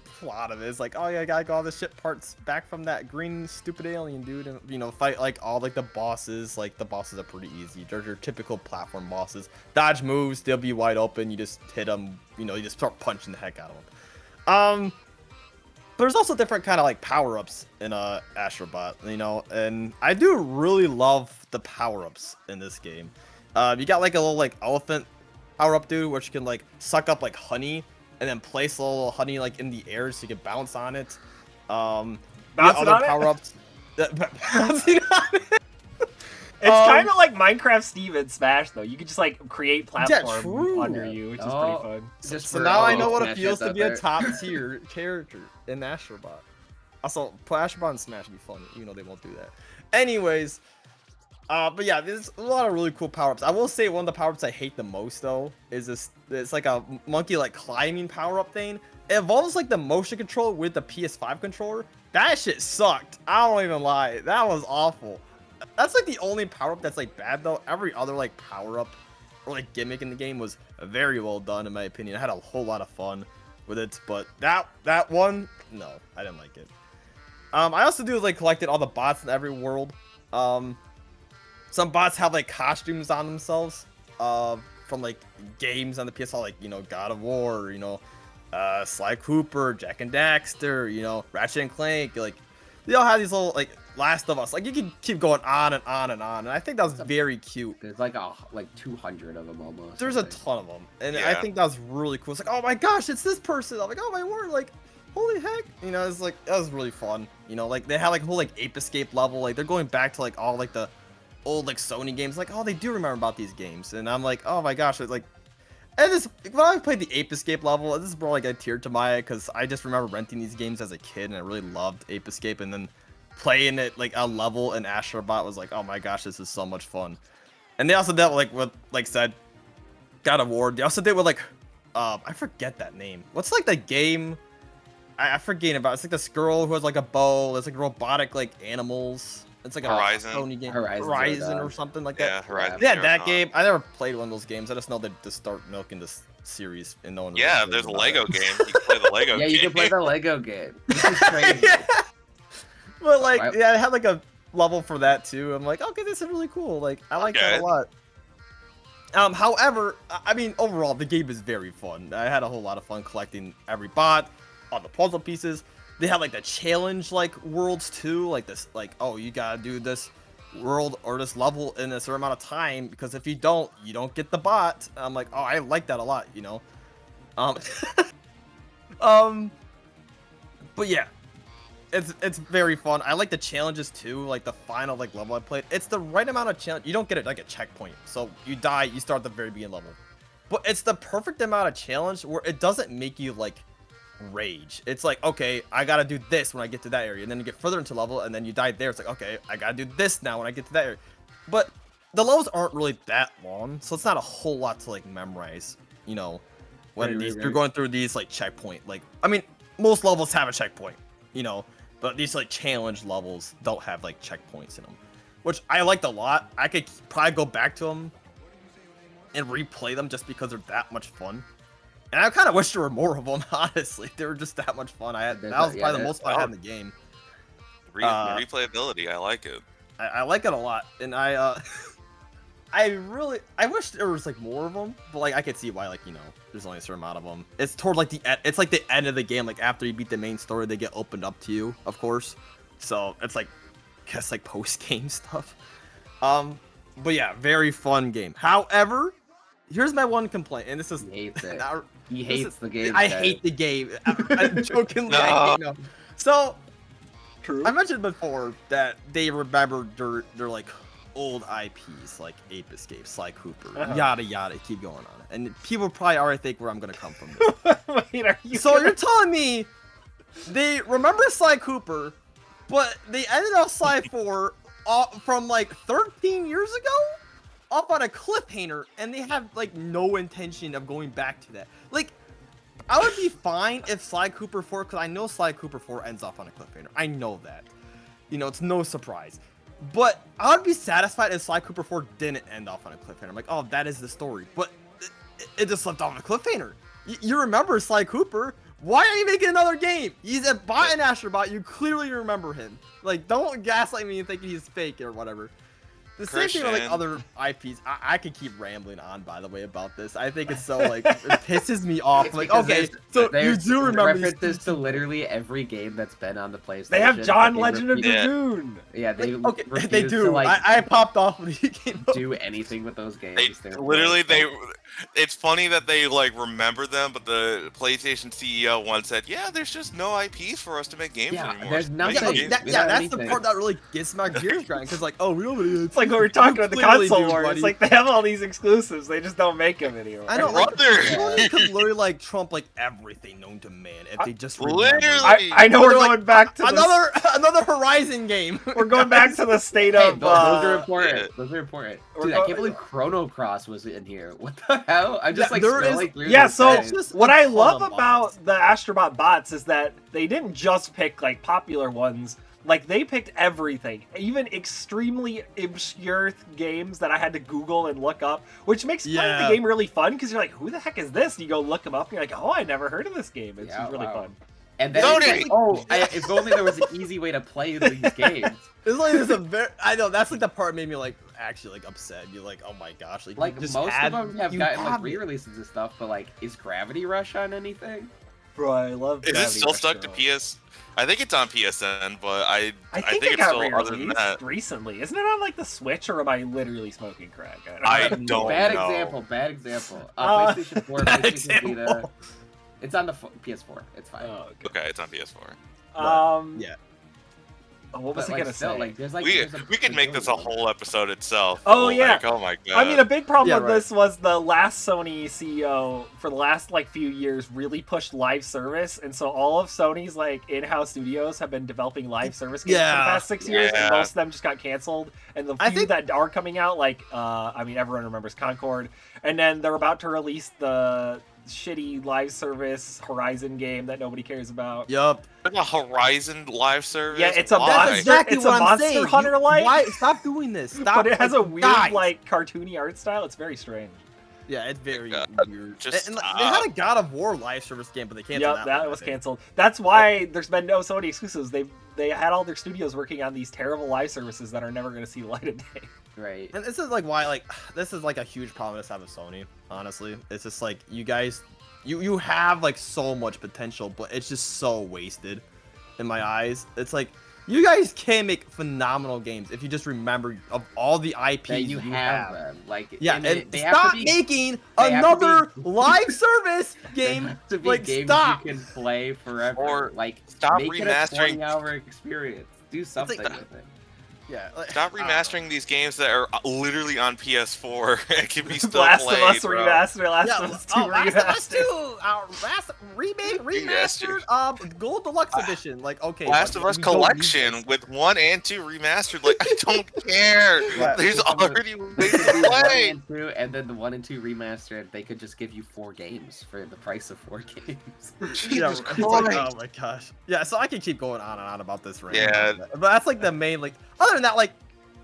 plot of it. It's like, oh yeah, I gotta get all the shit parts back from that green stupid alien dude, and you know, fight like all like the bosses. Like the bosses are pretty easy. They're your typical platform bosses. Dodge moves, they'll be wide open. You just hit them. You know, you just start punching the heck out of them. There's also different kind of like power-ups in Astro Bot, you know, and I do really love the power-ups in this game. You got like a little like elephant power-up dude, which can like suck up like honey and then place a little honey like in the air so you can bounce on it. Other power-ups. Bouncing on it. It's kind of like Minecraft Steve and Smash, though. You can just like create platform under you, which is pretty fun. So now I know what it feels to be a top tier character in Astro Bot. Also, put Astro Bot and Smash would be fun, even though they won't do that. Anyways, but yeah, there's a lot of really cool power-ups. I will say one of the power-ups I hate the most, though, is this. It's like a monkey like climbing power-up thing. It involves like the motion control with the PS5 controller. That shit sucked. I don't even lie. That was awful. That's like the only power-up that's like bad, though. Every other like power-up or like gimmick in the game was very well done, in my opinion. I had a whole lot of fun with it, but that one, no, I didn't like it. I also do like collected all the bots in every world. Some bots have like costumes on themselves from like games on the PS4, like, you know, God of War, you know, Sly Cooper, Jack and Daxter, you know, Ratchet and Clank. Like, they all have these little like Last of Us. Like, you can keep going on and on and on, and I think that was very cute. There's like 200 of them almost. There's a ton of them, and yeah. I think that was really cool. It's like, oh my gosh, it's this person. I'm like, oh my word, like, holy heck, you know, it's like, that was really fun. You know, like, they had like a whole like Ape Escape level. Like, they're going back to like all like the old like Sony games. Like, oh, they do remember about these games, and I'm like, oh my gosh, it's like. And this, when I played the Ape Escape level, this is more like a tear to my eye, because I just remember renting these games as a kid, and I really loved Ape Escape, and then playing it like a level in Astro Bot was like, oh my gosh, this is so much fun. And they also did like what like said God of War. They also did with like I forget that name. What's like the game I forget about? It's like this girl who has like a bow. There's like robotic like animals. It's like Horizon. A Sony game. Horizon or something like that. Yeah, Horizon. Yeah, that game. I never played one of those games. I just know they just start milking this series and no one. Yeah, really there's a Lego game. You can play the Lego game. Yeah, you can play the Lego game. This is crazy. Yeah. But like, yeah, I had like a level for that too. I'm like, okay, this is really cool. Like, I like that a lot. However, I mean, overall, the game is very fun. I had a whole lot of fun collecting every bot, all the puzzle pieces. They had like the challenge like worlds too, like this, like, oh, you gotta do this world or this level in a certain amount of time, because if you don't get the bot. I'm like, oh, I like that a lot, you know. But yeah, it's very fun. I like the challenges too, like the final like level I played. It's the right amount of challenge. You don't get it like a checkpoint, so you die, you start at the very beginning level. But it's the perfect amount of challenge where it doesn't make you like rage. It's like, okay, I gotta do this when I get to that area, and then you get further into level, and then you die there. It's like, okay, I gotta do this now when I get to that area. But the levels aren't really that long, so it's not a whole lot to like memorize, you know, when you're going through these like checkpoint. Like, I mean, most levels have a checkpoint, you know, but these like challenge levels don't have like checkpoints in them, which I liked a lot. I could probably go back to them and replay them just because they're that much fun. And I kind of wish there were more of them, honestly. They were just that much fun. That was probably the most fun I had in the game. The replayability, I like it. I like it a lot, and I wish there was like more of them, but like I could see why, like, you know, there's only a certain amount of them. It's toward like it's like the end of the game, like after you beat the main story, they get opened up to you, of course. So it's like, I guess like post game stuff. But yeah, very fun game. However, here's my one complaint, and this is he hates it. He hates the game. I hate the game. I'm jokingly. I hate, no. So, true. I mentioned before that they remember their like old IPs, like Ape Escape, Sly Cooper, yada yada. Keep going on it, and people probably already think where I'm gonna come from. Wait, are you? So you're telling me they remember Sly Cooper, but they ended up Sly 4 from like 13 years ago? off on a cliffhanger, and they have like no intention of going back to that. Like, I would be fine if Sly Cooper 4, because I know Sly Cooper 4 ends off on a cliffhanger. I know that. You know, it's no surprise. But I would be satisfied if Sly Cooper 4 didn't end off on a cliffhanger. I'm like, oh, that is the story. But it just left off on a cliffhanger. You remember Sly Cooper. Why are you making another game? He's a bot in Astro Bot. You clearly remember him. Like, don't gaslight me and think he's fake or whatever. The same thing with like other IPs. I could keep rambling on, by the way, about this. I think it's so like it pisses me off. It's like, okay, so you do remember references to literally every game that's been on the PlayStation. They have John Legend of Dragoon. Yeah, they they do. To, like, I popped off when he came up. Do anything with those games. It's funny that they like remember them, but the PlayStation CEO once said, "Yeah, there's just no IPs for us to make games anymore." There's nothing. That's the part that really gets my gears grinding. Because like, oh, we don't. It's like what we're talking about the console war. It's like they have all these exclusives, they just don't make them anymore. I know. Like, Sony could literally like trump like everything known to man if they just literally. I know we're going back to another Horizon game. We're going back to the state of. Those are important. Those are important. Dude, I can't believe Chrono Cross was in here. What the hell? I'm just like scrolling through. Yeah. So what I love about the Astro Bot bots is that they didn't just pick like popular ones. Like, they picked everything, even extremely obscure games that I had to Google and look up, which makes playing the game really fun, because you're like, who the heck is this? And you go look them up, and you're like, oh, I never heard of this game. It's really fun. And then it's like, if only there was an easy way to play these games. It's like there's a very, I know, that's like the part that made me like, actually like upset. You're like, oh my gosh. Like most of them have gotten like re-releases and stuff, but like, is Gravity Rush on anything? Bro, I love Is it still stuck to PS? I think it's on PSN, but I think it's still other than that. Recently, isn't it on like the Switch, or am I literally smoking crack? I don't know. Bad example. PlayStation 4, PlayStation Vita. It's on the PS4. It's fine. Oh, okay, it's on PS4. Yeah. What was I gonna say? Like, we could make this a whole episode itself. Oh yeah. Like, oh my god. I mean, a big problem with this was the last Sony CEO for the last like few years really pushed live service, and so all of Sony's like in-house studios have been developing live service games for the past 6 years, and most of them just got canceled. And the few that are coming out, like I mean, everyone remembers Concord, and then they're about to release the shitty live service Horizon game that nobody cares about. Yup. A Horizon live service? Yeah, it's a Monster Hunter like. Why? Stop doing this. Stop. But it has a weird, like, cartoony art style. It's very strange. Yeah, it's very weird. They had a God of War live service game, but they canceled that. That was canceled. That's why there's been no Sony exclusives. They had all their studios working on these terrible live services that are never going to see the light of day. Right. And this is like why, like, this is like a huge problem to have with Sony. Honestly, it's just like you guys, you have like so much potential, but it's just so wasted in my eyes. It's like you guys can make phenomenal games if you just remember of all the IPs that you have. Them. Like, and stop making another live service game. To be like, games stop. You can play forever. Or like, stop make remastering. It a 20-hour experience. Do something with it. Yeah, like, stop remastering these games that are literally on PS4. It can be still Last played, of Us bro. remastered. Last of Us 2 remastered. Last of Us 2 remastered. Gold Deluxe Edition. Like, okay. Last of Us Collection with 1 and 2 remastered. Like, I don't care. There's already ways to play. And then the 1 and 2 remastered, they could just give you 4 games for the price of 4 games. Jesus Christ. Like, oh my gosh. Yeah, so I can keep going on and on about this. Yeah. But that's like the main, like, other than that, like,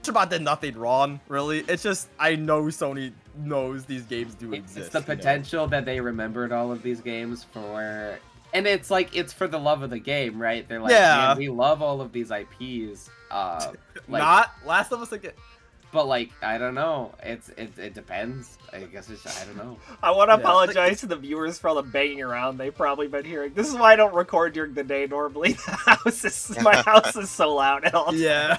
Astro did nothing wrong, really. It's just, I know Sony knows these games do exist. It's the potential that they remembered all of these games for, and it's like, it's for the love of the game, right? They're like, man, we love all of these IPs. Like, not Last of Us again. But like, I don't know. It depends. I guess I don't know. I want to apologize to the viewers for all the banging around they've probably been hearing. This is why I don't record during the day normally. My house is so loud at all times. Yeah.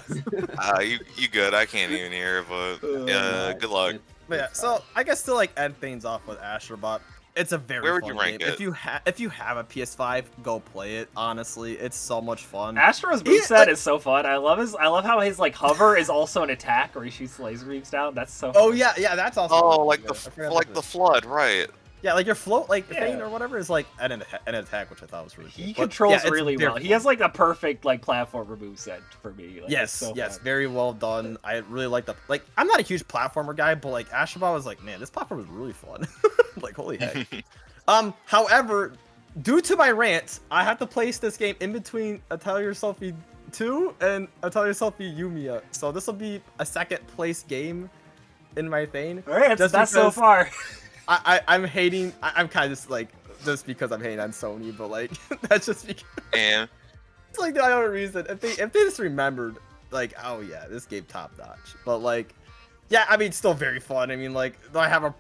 You good? I can't even hear, but good luck. But yeah, so I guess to like end things off with Astro Bot, it's a very fun game. If you have a PS5, go play it. Honestly, it's so much fun. Astro's moveset is so fun. I love how his like hover is also an attack where he shoots laser beams down. That's so fun. Oh yeah, that's also. Oh, like the flood, right? Yeah, like your float, like thing or whatever is like an attack, which I thought was really cool. He controls really well. He has like a perfect like platformer moveset for me. Like, yes, so yes, fun. very well done. I really like I'm not a huge platformer guy, but like Astro Bot was like, man, this platform was really fun. Like, holy heck. However, due to my rant, I have to place this game in between Atelier Selfie 2 and Atelier Selfie Yumiya. So this will be a second place game in my thing. All right, that's so far. I'm hating. I'm kind of just because I'm hating on Sony, but like that's just because. And It's like the only reason. If they just remembered, like, oh yeah, this game top notch. But like, yeah, I mean, still very fun. I mean, like, do I have a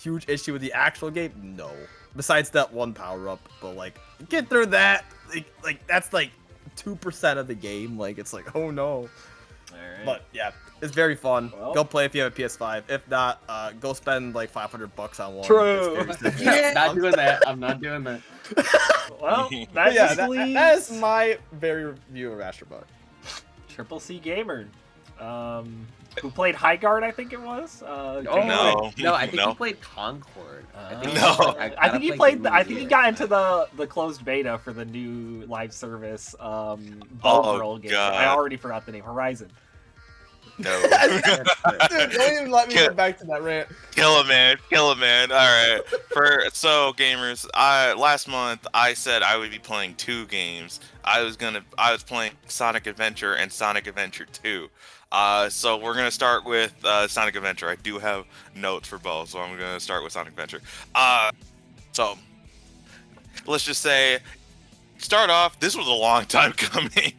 huge issue with the actual game? No. Besides that one power up, but like, get through that. Like that's like 2% of the game. Like, it's like, oh no. All right. But yeah, it's very fun. Well, go play if you have a PS5. If not, go spend like $500 on one. True. Not doing that. I'm not doing that. Well, But yeah, that leaves that is my very review of Astro Bot. Triple C Gamer. Who played Highguard, I think it was. No. No, I think No. he played Concord. No. I think he played. I think he got into the closed beta for the new live service Ball Girl game. God. I already forgot the name. Horizon. No. Dude, don't even let me get back to that rant. Kill it, man. All right. So gamers, last month I said I would be playing 2 games. I was playing Sonic Adventure and Sonic Adventure 2. So we're gonna start with Sonic Adventure. I do have notes for both, so I'm gonna start with Sonic Adventure. So let's just say, start off. This was a long time coming.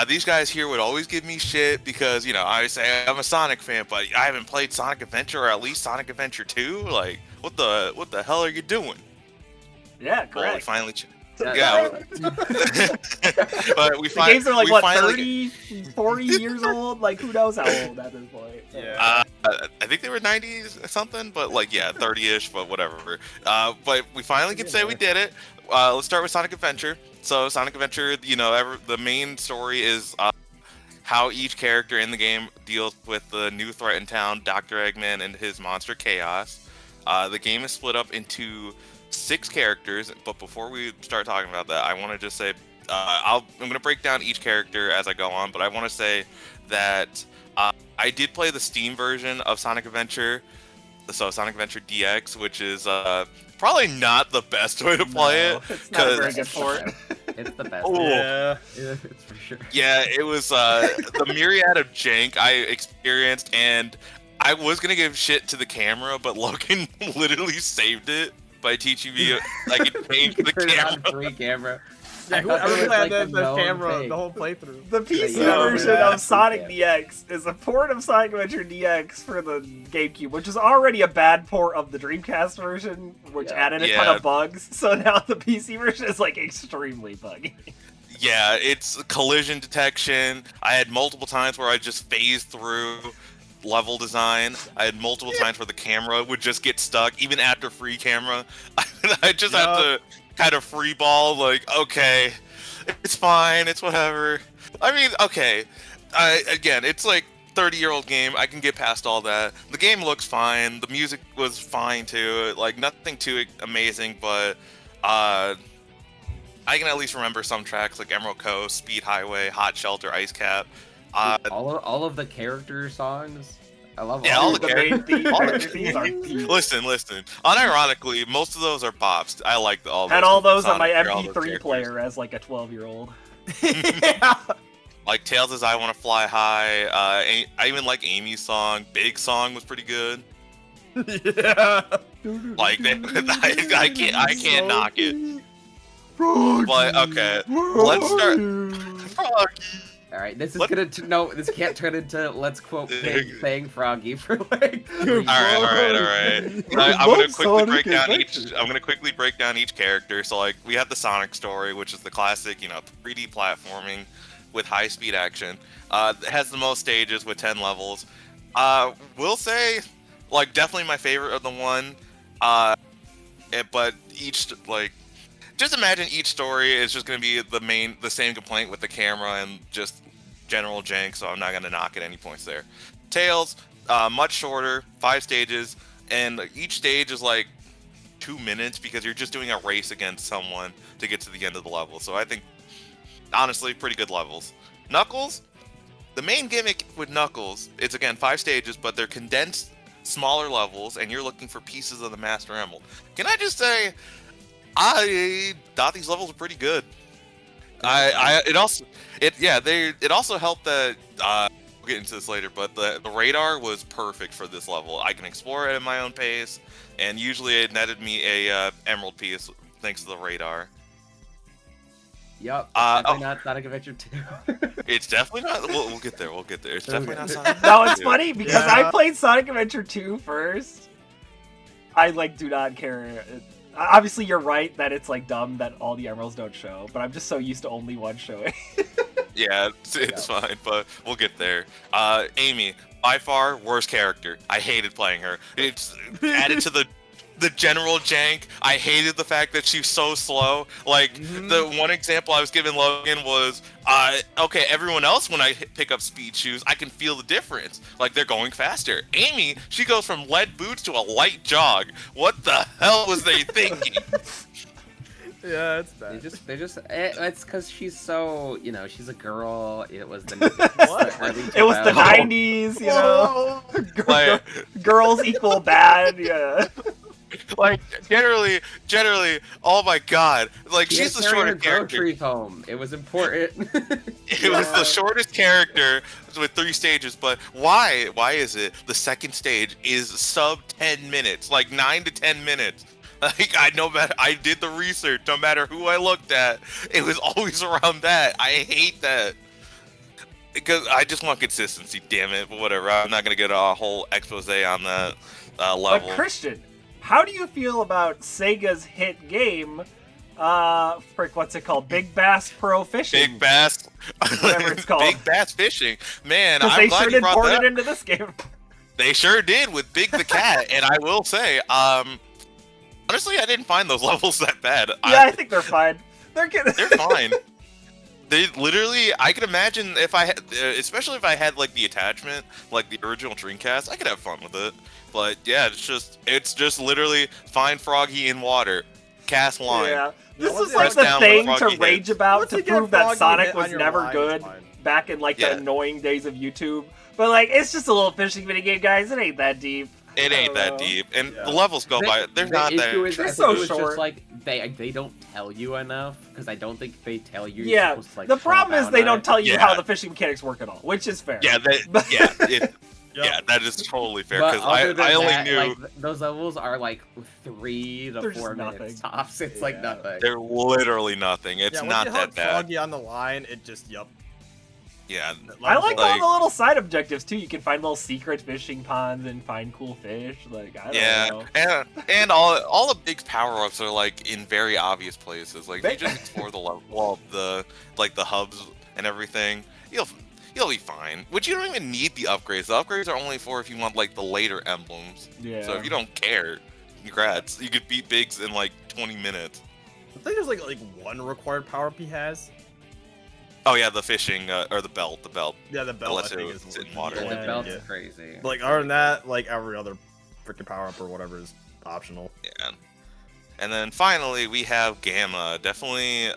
These guys here would always give me shit because, I say I'm a Sonic fan, but I haven't played Sonic Adventure or at least Sonic Adventure 2. Like, what the hell are you doing? Yeah, Well, we correct. finally. Yeah. But we The games are like, what, finally, 30, 40 years old? Like, who knows how old at this point. Yeah. I think they were 90s or something, but like, yeah, 30-ish, but whatever. But we finally can say we did it. Let's start with Sonic Adventure. So Sonic Adventure, the main story is how each character in the game deals with the new threat in town, Dr. Eggman and his monster Chaos. The game is split up into 6 characters, but before we start talking about that, I want to just say I'm going to break down each character as I go on, but I want to say that I did play the Steam version of Sonic Adventure, so Sonic Adventure DX, which is probably not the best way to play it. It's not a very good port. It's the best. Oh. Yeah. Yeah, it's for sure. Yeah, it was the myriad of jank I experienced, and I was going to give shit to the camera, but Logan literally saved it by teaching me I could change the Turn camera. on free camera. Yeah, I thought whoever it was had like the known camera thing. the whole playthrough. The PC Yeah, version yeah. of Sonic DX is a port of Sonic Adventure DX for the GameCube, which is already a bad port of the Dreamcast version, which added a ton of bugs. So now the PC version is like extremely buggy. Yeah, it's collision detection. I had multiple times where I just phased through level design. I had multiple times where the camera would just get stuck, even after free camera. I just had to kind of free ball, like, okay, it's fine, it's whatever. I mean, okay, again, it's like 30-year-old game. I can get past all that. The game looks fine. The music was fine too. Like, nothing too amazing, but I can at least remember some tracks like Emerald Coast, Speed Highway, Hot Shelter, Ice Cap. All of the character songs. I love Yeah, all all of the them. main theme, all the- character themes are peak. Listen. Unironically, most of those are bops. I like all those. Had all those on my Sonic, all those MP3 characters. player as like a 12-year-old. Yeah. Like Tails' as I Want to Fly High. I even like Amy's song. Big Song was pretty good. Yeah. Like I can't knock it. But okay, let's start. All right, this is What? this can't turn into let's quote Pig saying Froggy for like. All right. I'm gonna quickly break down each character. So like we have the Sonic story, which is the classic, 3D platforming with high-speed action. It has the most stages with 10 levels. Will say, like, definitely my favorite of the one. But each just imagine each story is just gonna be the same complaint with the camera and just general jank. So I'm not gonna knock at any points there. Tails, much shorter, 5 stages. and each stage is like 2 minutes because you're just doing a race against someone to get to the end of the level. So I think, honestly, pretty good levels. Knuckles, the main gimmick with Knuckles, it's again 5 stages, but they're condensed, smaller levels, and you're looking for pieces of the Master Emerald. Can I just say, I thought these levels were pretty good. It also helped that we'll get into this later, but the radar was perfect for this level. I can explore it at my own pace, and usually it netted me a emerald piece thanks to the radar. Yep, definitely not Sonic Adventure 2. It's definitely not. We'll get there. We'll get there. It's definitely not Sonic. No, it's funny because I played Sonic Adventure 2 first. I do not care. Obviously, you're right that it's dumb that all the emeralds don't show, but I'm just so used to only one showing. Yeah, it's fine, but we'll get there. Amy, by far worst character. I hated playing her. It's added to the general jank. I hated the fact that she's so slow. The one example I was giving Logan was, okay, everyone else, when I pick up speed shoes, I can feel the difference. They're going faster. Amy, she goes from lead boots to a light jog. What the hell was they thinking? Yeah, it's bad. It's because she's so, she's a girl. It was the It was the 90s, girls equal bad, yeah. Generally, oh my god, she's the shortest character. Home. It was important. It was the shortest character with 3 stages, but why is it the second stage is sub 10 minutes, 9 to 10 minutes? I did the research. No matter who I looked at, it was always around that. I hate that because I just want consistency. Damn it! But whatever. I'm not gonna get a whole expose on that level. But Christian, how do you feel about Sega's hit game? What's it called? Big Bass Pro Fishing. Big Bass. Whatever it's called. Big Bass Fishing. Man, I'm glad they you sure brought poured that. it into this game. They sure did with Big the Cat, and I will say, honestly, I didn't find those levels that bad. Yeah, I think they're fine. They're fine. They literally, I could imagine if I had, especially if I had the attachment, the original Dreamcast, I could have fun with it. But yeah, it's just literally find Froggy in water, cast line. Yeah, this is press the down thing when to Froggy rage hits. about to prove that Sonic was never line, good back in the Yeah. annoying days of YouTube. But it's just a little fishing video game, guys. It ain't that deep. It ain't that know. deep, and the levels go by. They're not that. It's so short. Just they don't tell you enough because I don't think they tell you. Yeah, the problem is they don't tell you how the fishing mechanics work at all, which is fair. Yeah, yeah, that is totally fair because I only knew those levels are 3 to 4 nothing. minutes tops. It's nothing. they're literally nothing. It's not that bad. Froggy on the line, it just Yeah, I like all the little side objectives too. You can find little secret fishing ponds and find cool fish. I don't know. and all the big power ups are in very obvious places. You just explore the level of the the hubs and everything. You'll be fine. Which you don't even need the upgrades. The upgrades are only for if you want the later emblems. Yeah. So if you don't care, congrats. You could beat Biggs in 20 minutes. I think there's one required power up he has. Oh yeah, the fishing or the belt. Yeah, the belt. I think is in water. The belt's crazy. But other than that, every other freaking power up or whatever is optional. Yeah. And then finally we have Gamma. Definitely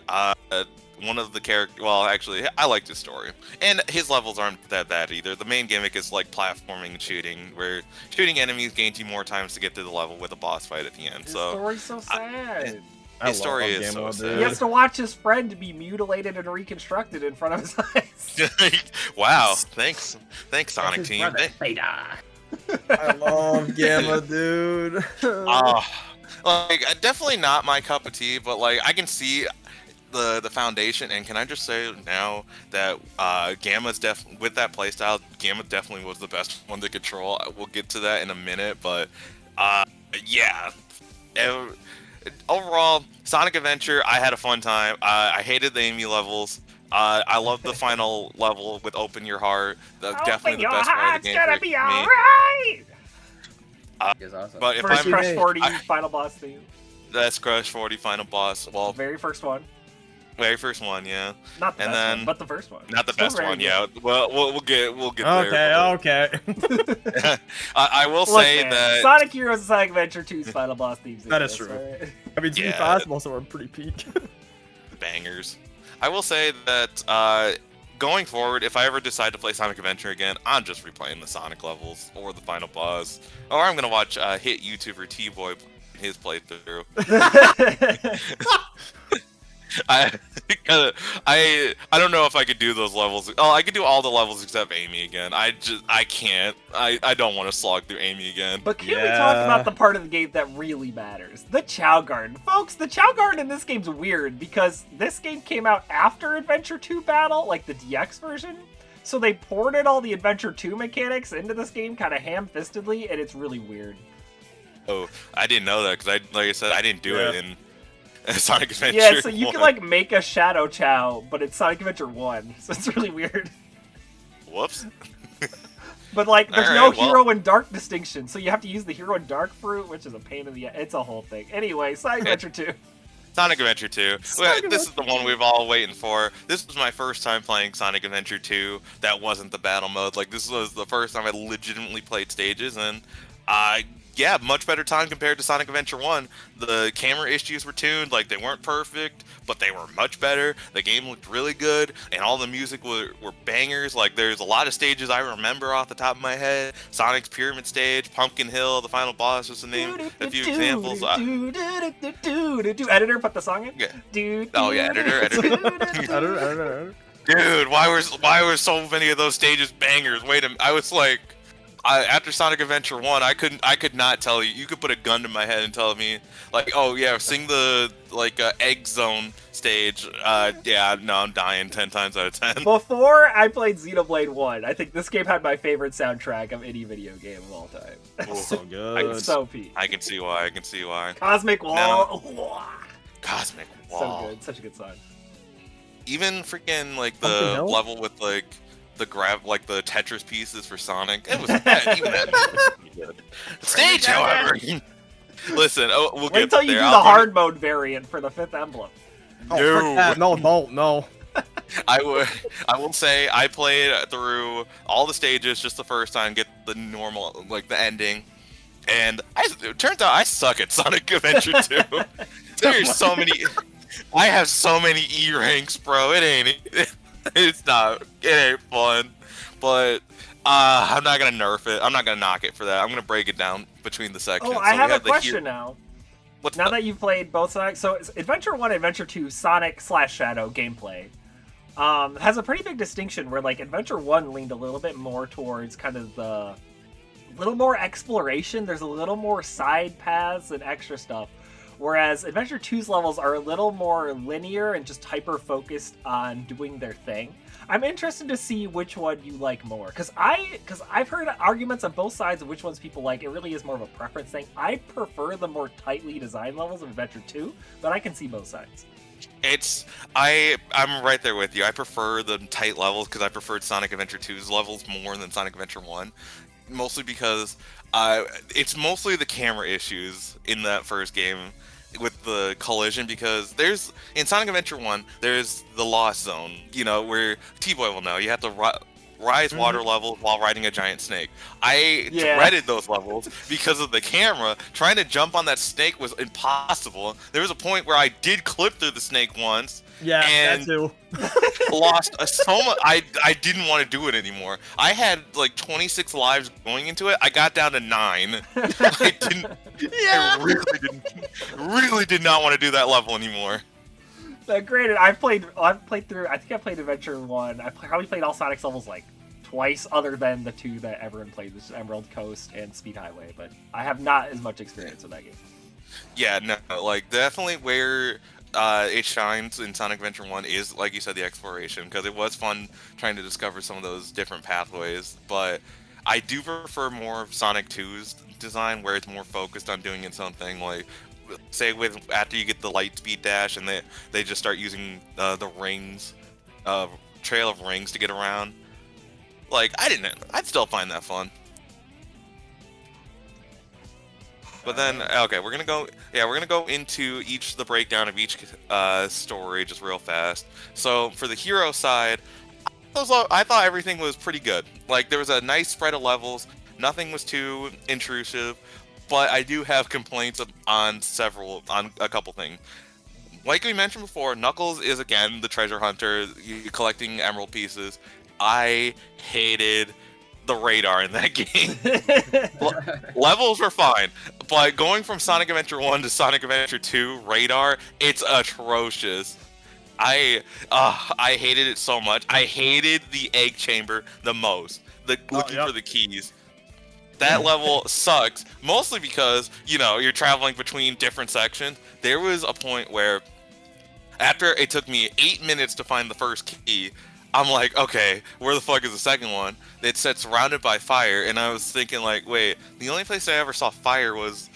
one of the characters. Well, actually, I liked his story, and his levels aren't that bad either. The main gimmick is platforming and shooting, where shooting enemies gains you more times to get to the level with a boss fight at the end. His story's so sad. His story is so sad. He has to watch his friend be mutilated and reconstructed in front of his eyes. Wow, thanks Sonic Team. I love Gamma, dude. Definitely not my cup of tea, but I can see the foundation, and can I just say now that Gamma's with that playstyle, Gamma definitely was the best one to control. We'll get to that in a minute, but yeah. Overall, Sonic Adventure, I had a fun time. I hated the Amy levels. I love the final level with Open Your Heart. Definitely the best part of the game. It's gonna be alright! Awesome. But if First I'm Crush 40 final boss theme. That's Crush 40 final boss. Well, Very first one. Very first one, yeah. Not the And best then one, but the first one. not the Still best very one, good. yeah. Well, we'll get Okay, there. okay. I will Look, say man, that Sonic Heroes and Sonic Adventure 2's final boss themes. That is exist, true. alright? I mean, to be Yeah. fast, most of them are pretty peak. bangers. I will say that going forward, if I ever decide to play Sonic Adventure again, I'm just replaying the Sonic levels or the final boss, or I'm gonna watch hit YouTuber T-Boy his playthrough. I don't know if I could do those levels. Oh, I could do all the levels except Amy again. I can't. I don't want to slog through Amy again. But can we talk about the part of the game that really matters? The Chow Garden. Folks, the Chow Garden in this game's weird because this game came out after Adventure 2 Battle, like the DX version. So they ported all the Adventure 2 mechanics into this game kind of ham-fistedly, and it's really weird. Oh, I didn't know that because like I said, I didn't do it in Sonic Adventure. Yeah, so you 1. can like make a Shadow Chow, but it's Sonic Adventure 1, so it's really weird. Whoops. But like, there's Alright, no hero and dark distinction, so you have to use the hero and dark fruit, which is a pain in the. It's a whole thing. Anyway, Sonic Adventure 2. Sonic Adventure 2. This is the one we've all waiting for. This was my first time playing Sonic Adventure 2. That wasn't the battle mode. Like, this was the first time I legitimately played stages, and yeah, much better time compared to Sonic Adventure 1. The camera issues were tuned, like they weren't perfect, but they were much better. The game looked really good, and all the music were bangers. Like there's a lot of stages I remember off the top of my head. Sonic's Pyramid Stage, Pumpkin Hill, the final boss, just to name a few examples. Editor, put the song in. Yeah. Oh yeah, editor. Editor. Dude, why were so many of those stages bangers? Wait a minute, I was like, after Sonic Adventure 1, I could not tell you. You could put a gun to my head and tell me, like, oh yeah, sing the Egg Zone stage. Yeah, no, I'm dying 10 times out of 10. Before I played Xenoblade 1, I think this game had my favorite soundtrack of any video game of all time. So good. It's so peak. I can see why. Cosmic Wall. No. Cosmic So Wall. good. Such a good song. Even freaking like Pumpkin the Hill? level with like the the Tetris pieces for Sonic. It was bad. Even that was pretty good. Stage, however. Listen, we'll Wait get until you there. do I'll the go- hard mode variant for the 5th emblem. Oh, frick that. No. I will say I played through all the stages just the first time, get the normal, like the ending, and it turns out I suck at Sonic Adventure 2. There's so many, I have so many E ranks, bro. It ain't fun, but I'm not gonna nerf it. I'm not gonna knock it for that. I'm gonna break it down between the sections. Oh, I have a the question now. Now that you've played both Sonic, so it's Adventure 1 and Adventure 2 Sonic/Shadow gameplay has a pretty big distinction where like Adventure 1 leaned a little bit more towards kind of the little more exploration. There's a little more side paths and extra stuff. Whereas Adventure 2's levels are a little more linear and just hyper-focused on doing their thing. I'm interested to see which one you like more. Because I've heard arguments on both sides of which ones people like. It really is more of a preference thing. I prefer the more tightly designed levels of Adventure 2, but I can see both sides. I'm right there with you. I prefer the tight levels because I preferred Sonic Adventure 2's levels more than Sonic Adventure 1. Mostly because it's mostly the camera issues in that first game with the collision, because in Sonic Adventure 1 there's the Lost Zone, where T-Boy will know you have to rise water levels while riding a giant snake. I dreaded those levels because of the camera. Trying to jump on that snake was impossible. There was a point where I did clip through the snake once. Yeah, and that too. lost so much. I didn't want to do it anymore. I had like 26 lives going into it. I got down to 9. I didn't. Yeah. I really did not want to do that level anymore. Granted, I've played through. I think I played Adventure 1. I probably played all Sonic's levels like twice, other than the 2 that everyone played, which is Emerald Coast and Speed Highway. But I have not as much experience with that game. Yeah, no, like definitely where it shines in Sonic Adventure 1 is, like you said, the exploration, because it was fun trying to discover some of those different pathways. But I do prefer more of Sonic 2's design, where it's more focused on doing its own thing. Like, say after you get the light speed dash, and they just start using the rings, trail of rings to get around. Like, I'd still find that fun. But then, okay, we're gonna go. Yeah, we're gonna go into the breakdown of each story just real fast. So for the hero side, I thought everything was pretty good. Like there was a nice spread of levels. Nothing was too intrusive, but I do have complaints on a couple things. Like we mentioned before, Knuckles is again the treasure hunter, collecting emerald pieces. I hated the radar in that game. Levels were fine, but going from Sonic Adventure 1 to Sonic Adventure 2 radar, it's atrocious. I hated it so much. I hated the egg chamber the most. Looking for the keys. That level sucks, mostly because, you're traveling between different sections. There was a point where, after it took me 8 minutes to find the first key, I'm like, okay, where the fuck is the second one? It said surrounded by fire, and I was thinking like, wait, the only place I ever saw fire was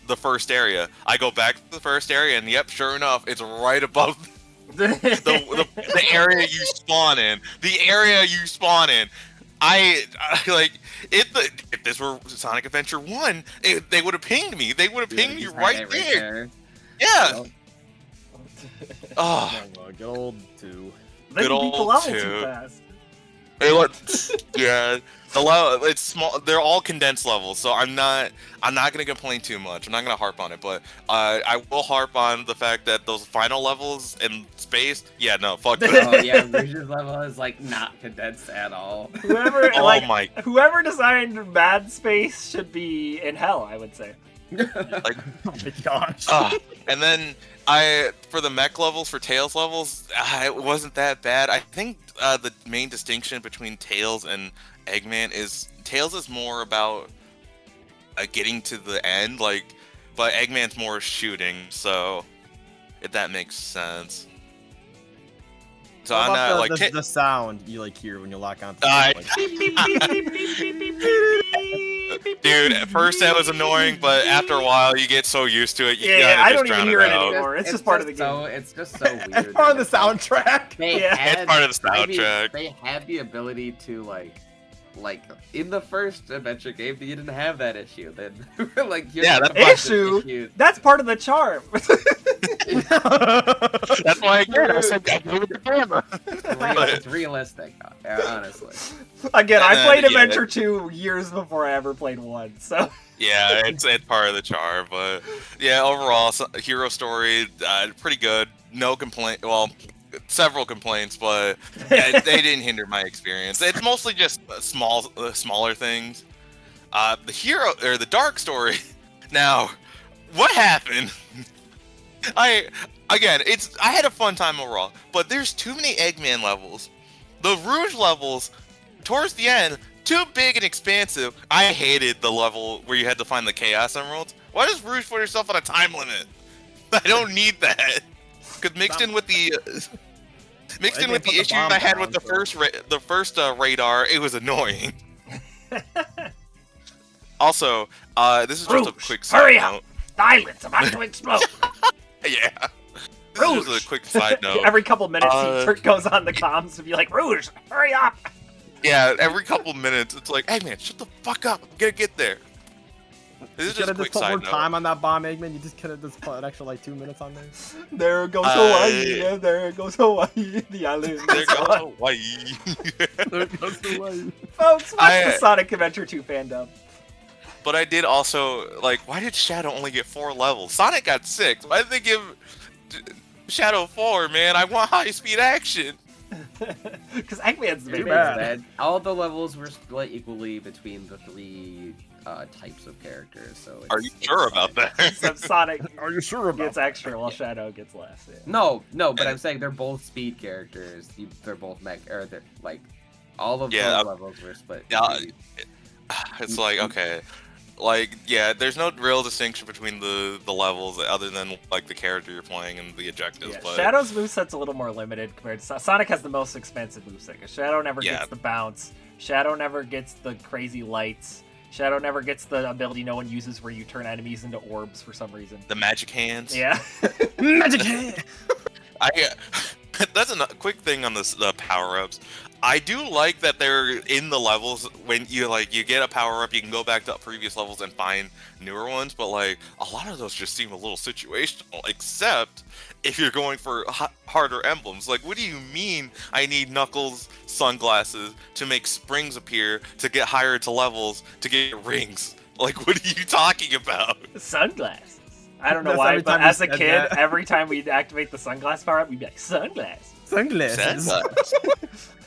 the first area. I go back to the first area, and yep, sure enough, it's right above the area you spawn in. The area you spawn in. I like if this were Sonic Adventure 1, they would have pinged me. They would have pinged me right there. Yeah. Oh, good old 2. Good old 2. Yeah, the level, it's small. They're all condensed levels, so I'm not gonna complain too much. I'm not gonna harp on it, but I will harp on the fact that those final levels in space. Yeah, no, fuck that. Oh yeah, Rouge's level is like not condensed at all. Whoever designed Mad Space should be in hell, I would say. Like, oh my gosh. And then for the mech levels, for Tails levels, it wasn't that bad. I think the main distinction between Tails and Eggman is Tails is more about getting to the end, but Eggman's more shooting. So if that makes sense. So what I'm about the sound you hear when you lock on. Dude, at first that was annoying, but after a while you get so used to it. I don't even hear it anymore. It's just part of the game. It's just so weird. It's part of the soundtrack. It's part of the soundtrack. They had the ability to like in the first adventure game, you didn't have that issue. Then issue. That's part of the charm. That's why I said go with the camera. It's realistic, honestly. Again, I played Adventure 2 years before I ever played 1, so. Yeah, it's part of the charm, but yeah, overall, hero story, pretty good. No complaint. Well, several complaints, but they didn't hinder my experience. It's mostly just smaller things. The dark story. Now, what happened? I had a fun time overall, but there's too many Eggman levels. The Rouge levels, towards the end, too big and expansive. I hated the level where you had to find the Chaos Emeralds. Why does Rouge put herself on a time limit? I don't need that. Because mixed in with the issues I had with the first radar, it was annoying. Also, this is just a quick side hurry note. Up! The island's about to explode. Yeah. This is a quick side note. Every couple minutes, he goes on the comms to be like, "Rouge, hurry up!" Yeah, every couple minutes, it's like, "Hey man, shut the fuck up! I'm gonna get there." This is just a quick put side more note. time on that bomb, Eggman. You just could have just put an extra 2 minutes on there. There goes Hawaii. There goes Hawaii. The island. There goes Hawaii. There goes Hawaii. Folks, watch the Sonic Adventure 2 fandom. But I did also why did Shadow only get 4 levels? Sonic got 6. Why did they give Shadow 4, man? I want high-speed action. Because Eggman's the main bad. All the levels were split equally between the 3 types of characters. So are you sure about that? Except Sonic are you sure about gets extra while Shadow gets less. Yeah. No, but I'm saying they're both speed characters. They're both mech, or they're all of those levels were split. Yeah, it's okay. There's no real distinction between the levels other than the character you're playing and the objectives. Yeah, but Shadow's moveset's a little more limited compared to Sonic. Has the most expensive moveset. Shadow never gets the bounce. Shadow never gets the crazy lights. Shadow never gets the ability no one uses where you turn enemies into orbs for some reason. The magic hands. Yeah. Magic hand. That's a quick thing on the power-ups. I do like that they're in the levels when you get a power up, you can go back to previous levels and find newer ones, but like a lot of those just seem a little situational, except if you're going for harder emblems. Like, what do you mean I need Knuckles sunglasses to make springs appear, to get higher to levels, to get rings? Like, what are you talking about? Sunglasses. I don't know That's why, every but time you as a said kid, that. every time we'd activate the sunglass power up, we'd be like, sunglasses. Sunglasses.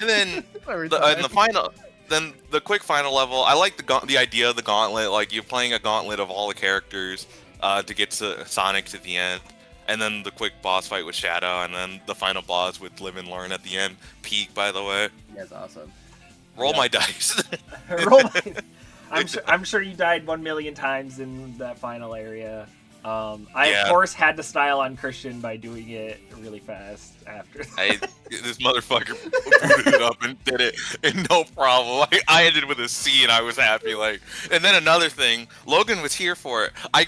And then Every in time. the final, then the quick final level, I like the idea of the gauntlet. Like, you're playing a gauntlet of all the characters to get to Sonic to the end, and then the quick boss fight with Shadow, and then the final boss with Live and Learn at the end. Peak, by the way. That's awesome. Roll my dice. Roll my- I'm sure you died 1 million times in that final area. I Yeah. of course had to style on Christian by doing it really fast after. This motherfucker booted it up and did it, and no problem. I ended with a C, and I was happy. Like, and then another thing, Logan was here for it. I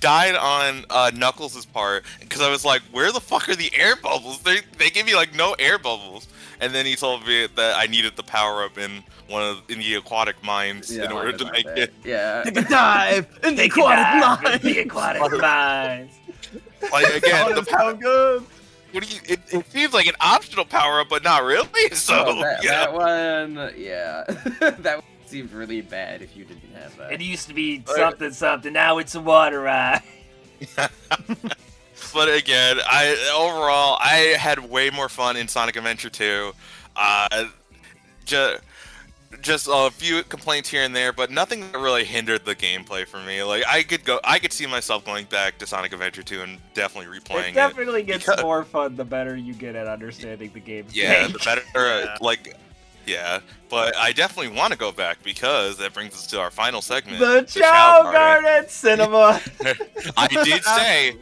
died on Knuckles' part because I was like, "Where the fuck are the air bubbles? They give me like no air bubbles." And then he told me that I needed the power up in the aquatic mines in order to make it. Yeah. Take a dive in the Take a dive aquatic in line. the aquatic mines. Like, again, the Oh, so good. What do you? It seems like an optional power up, but not really. So Oh, that, yeah. that one, yeah. That one seemed really bad if you didn't have that. It used to be something something. Now it's a water ride. But again, overall I had way more fun in Sonic Adventure 2. Just a few complaints here and there, but nothing that really hindered the gameplay for me. Like, I could see myself going back to Sonic Adventure 2 and definitely replaying It definitely gets because- more fun the better you get at understanding the game's Yeah, game. the better, yeah. But I definitely want to go back because that brings us to our final segment. The Chow Chow Party. Garden Cinema. I did say,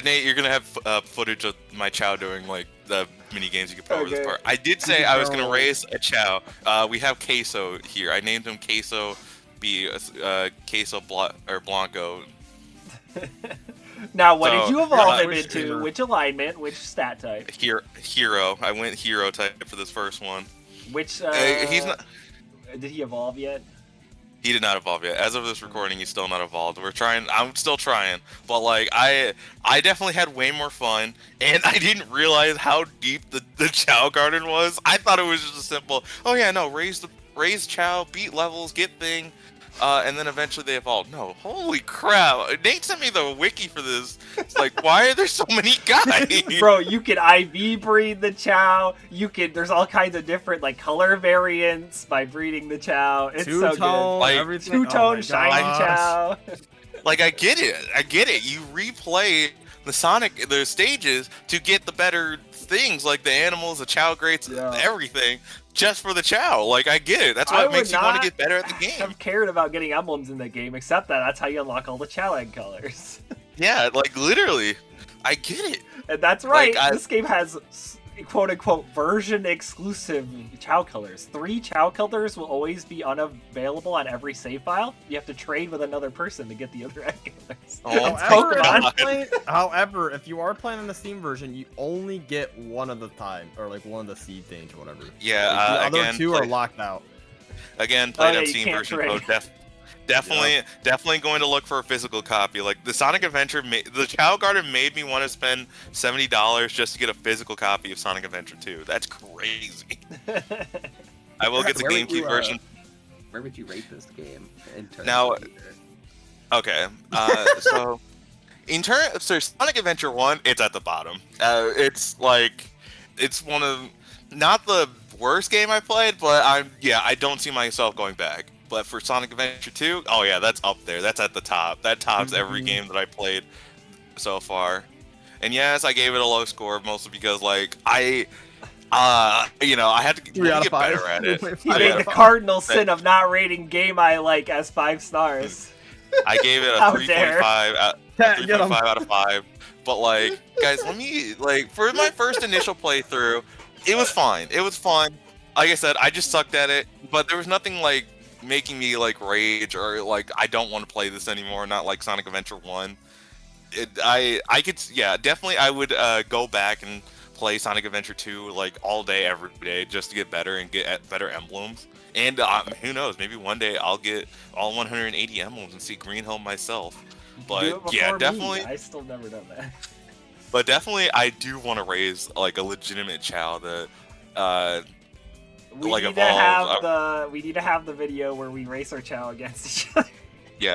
Nate, you're gonna have footage of my Chow doing like the mini games you could play over this Okay. part. I did say I was gonna raise a Chow. We have Queso here. I named him Queso B, Queso Blanco. Now, what did So, you evolve him which into? streamer? Which alignment? Which stat type? Hero. I went hero type for this first one. Which He's not. did he evolve yet? He did not evolve yet. As of this recording, he's still not evolved. We're trying. I'm still trying. But like, I definitely had way more fun, and I didn't realize how deep the Chow Garden was. I thought it was just a simple, oh yeah, no, raise Chow, beat levels, get thing, and then eventually they evolved. No, holy crap! Nate sent me the wiki for this. It's like, why are there so many guys? Bro, you can IV breed the Chow. There's all kinds of different like color variants by breeding the Chow. It's so good. Two-tone, Like, everything. Two-tone Oh my shiny gosh. Chow. Like, I get it. You replay the stages to get the better things, like the animals, the Chow grates, Yeah. everything, just for the Chow. Like, I get it. That's what I makes would you want not to get better at the game. I've cared about getting emblems in the game, except that's how you unlock all the Chow egg colors. Yeah, like, literally. I get it. And that's right. Like, This game has quote unquote version exclusive Chow colors. 3 Chow colors will always be unavailable on every save file. You have to trade with another person to get the other egg colors. Oh, It's However, Pokemon. however, if you are playing on the Steam version, you only get one at a time, or like one of the seed things or whatever. Yeah, Like, the other again, two play- are locked out. Again, play Oh, yeah, that you Steam can't version trade. code. Definitely going to look for a physical copy. Like, the Sonic Adventure, the Chow Garden made me want to spend $70 just to get a physical copy of Sonic Adventure 2. That's crazy. I will get the Where would GameCube you, version. Where would you rate this game in terms Now- of Okay, so so Sonic Adventure 1, it's at the bottom. It's like, it's one of, not the worst game I played, but I don't see myself going back. But for Sonic Adventure 2, oh yeah, that's up there. That's at the top. That tops every game that I played so far. And yes, I gave it a low score, mostly because like I had to 3 out of get 5. better at it. He I- made the cardinal sin of not rating game I like as 5 stars. I gave it a How dare. 3.5 out, Yeah, get 'em. 3.5 out of 5. But like, guys, let me for my first initial playthrough, it was fine. It was fun. Like I said, I just sucked at it, but there was nothing like making me like rage or like I don't want to play this anymore. Not like Sonic Adventure 1. I could definitely I would go back and play Sonic Adventure 2 like all day, every day, just to get better and get better emblems. And who knows, maybe one day I'll get all 180 emblems and see Green Hill myself. But yeah, definitely. I still never done that. But definitely, I do want to raise like a legitimate Chow that we like need evolve. We need to have the video where we race our Chow against each other. Yeah,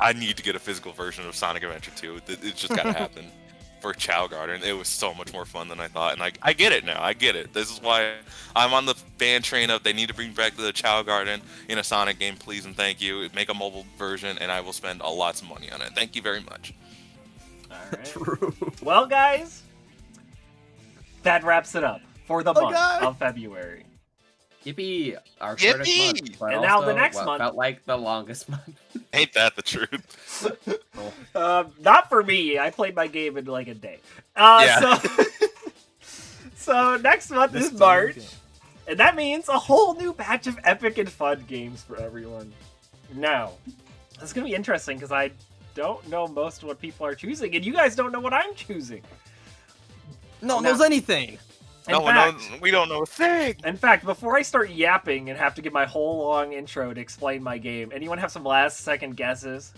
I need to get a physical version of Sonic Adventure 2. It's just gotta happen for Chow Garden. It was so much more fun than I thought, and I get it now. I get it. This is why I'm on the fan train of they need to bring back the Chow Garden in a Sonic game, please and thank you. Make a mobile version, and I will spend lots of money on it. Thank you very much. All right. True. Well, guys, that wraps it up for the month of February. Yippee! Our shortest month, but and also now the next month felt like the longest month. Ain't that the truth? Not for me. I played my game in like a day. So next month is March, and that means a whole new batch of epic and fun games for everyone. Now, it's gonna be interesting because I don't know most of what people are choosing, and you guys don't know what I'm choosing. No one knows anything. We don't know a thing. In fact, before I start yapping and have to give my whole long intro to explain my game, anyone have some last-second guesses?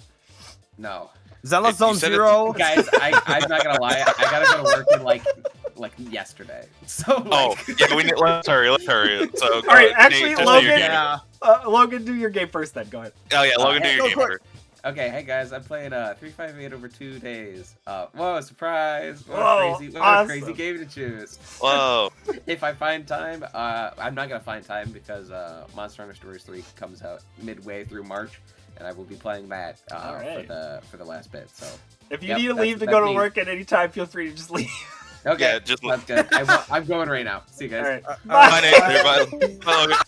No. Zelda Zone Zero. Guys, I'm not gonna lie. I gotta go to work in like yesterday. So. Let's hurry. So. All right, actually, Logan. Logan, do your game first. Then go ahead. Oh yeah, Logan, do your game first. Okay, hey guys, I'm playing 358 over 2 days. Whoa, surprise! What a crazy game to choose. Whoa! If I find time, I'm not gonna find time because Monster Hunter Stories 3 comes out midway through March, and I will be playing that for the last bit. So if you need to leave to go to work at any time, feel free to just leave. Okay, yeah, that's good. I'm going right now. See you guys. All right. Bye.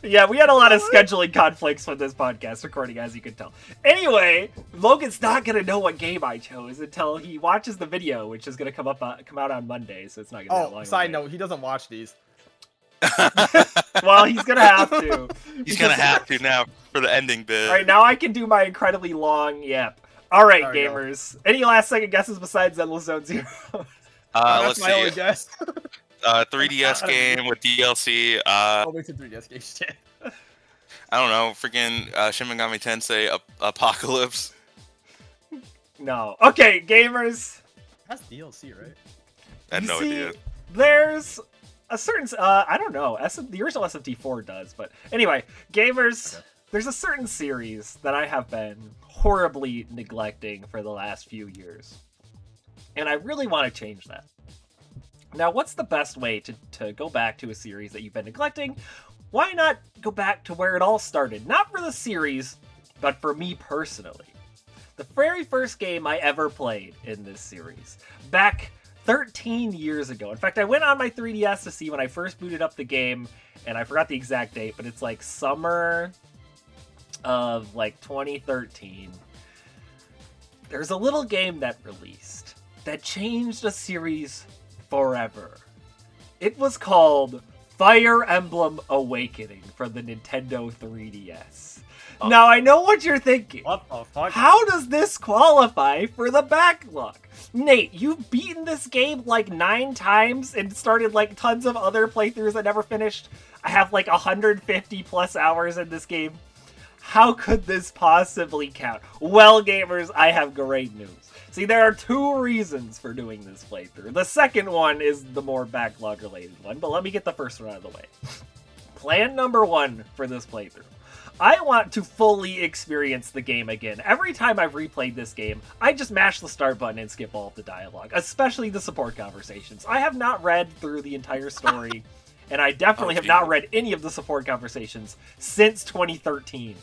Yeah, we had a lot of scheduling conflicts with this podcast recording, as you can tell. Anyway, Logan's not gonna know what game I chose until he watches the video, which is gonna come out on Monday, so it's not gonna be that long. Side note, he doesn't watch these. Well, he's gonna have to. He's gonna have to now for the ending bit. All right, now I can do my incredibly long yap. All right, gamers. Any last-second guesses besides Endless Zone Zero? Let's my only guess. 3DS game with DLC. Wait to 3DS game shit. I don't know, freaking Shin Megami Tensei Apocalypse. No. Okay, gamers. That's DLC, right? I had no idea. There's a certain, I don't know, the original SMT4 does, but anyway, gamers, there's a certain series that I have been horribly neglecting for the last few years. And I really want to change that. Now, what's the best way to go back to a series that you've been neglecting? Why not go back to where it all started? Not for the series, but for me personally. The very first game I ever played in this series, back 13 years ago. In fact, I went on my 3DS to see when I first booted up the game, and I forgot the exact date, but it's like summer of like 2013. There's a little game that released that changed a series forever. It was called Fire Emblem Awakening for the Nintendo 3DS. Oh. Now, I know what you're thinking. What the fuck? How does this qualify for the backlog? Nate, you've beaten this game like 9 times and started like tons of other playthroughs that never finished. I have like 150 plus hours in this game. How could this possibly count? Well, gamers, I have great news. See, there are 2 reasons for doing this playthrough. The second one is the more backlog-related one, but let me get the first one out of the way. Plan number 1 for this playthrough. I want to fully experience the game again. Every time I've replayed this game, I just mash the start button and skip all of the dialogue, especially the support conversations. I have not read through the entire story, and I definitely have not read any of the support conversations since 2013.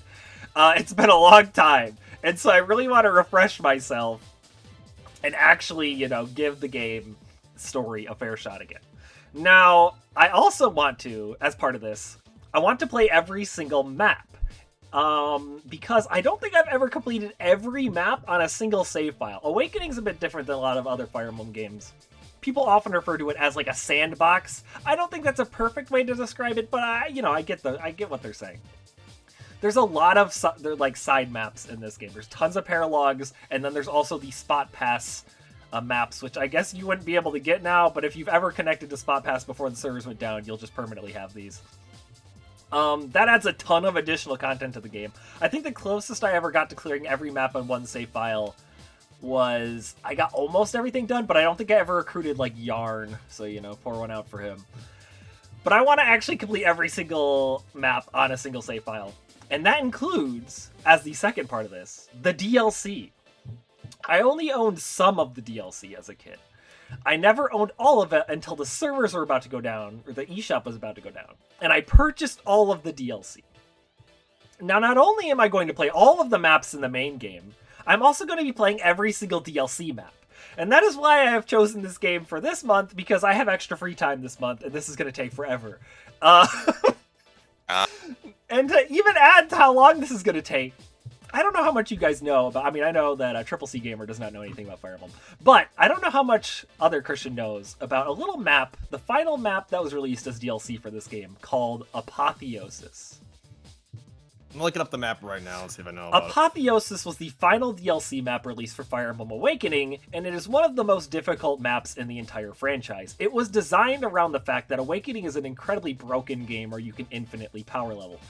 It's been a long time, and so I really want to refresh myself and actually, give the game story a fair shot again. Now, I also want to, as part of this, I want to play every single map. Because I don't think I've ever completed every map on a single save file. Awakening's a bit different than a lot of other Fire Emblem games. People often refer to it as like a sandbox. I don't think that's a perfect way to describe it, but I get what they're saying. There's a lot of side maps in this game. There's tons of paralogs, and then there's also the spot pass maps, which I guess you wouldn't be able to get now, but if you've ever connected to Spot Pass before the servers went down, you'll just permanently have these. That adds a ton of additional content to the game. I think the closest I ever got to clearing every map on one save file was... I got almost everything done, but I don't think I ever recruited, like, Yarn, so, you know, pour one out for him. But I want to actually complete every single map on a single save file. And that includes, as the second part of this, the DLC. I only owned some of the DLC as a kid. I never owned all of it until the servers were about to go down, or the eShop was about to go down. And I purchased all of the DLC. Now, not only am I going to play all of the maps in the main game, I'm also going to be playing every single DLC map. And that is why I have chosen this game for this month, because I have extra free time this month, and this is going to take forever. And to even add to how long this is going to take, I don't know how much you guys know about... I mean, I know that a Triple C gamer does not know anything about Fire Emblem, but I don't know how much other Christian knows about a little map, the final map that was released as DLC for this game, called Apotheosis. I'm looking up the map right now and see if I know about Apotheosis was the final DLC map released for Fire Emblem Awakening, and it is one of the most difficult maps in the entire franchise. It was designed around the fact that Awakening is an incredibly broken game where you can infinitely power level.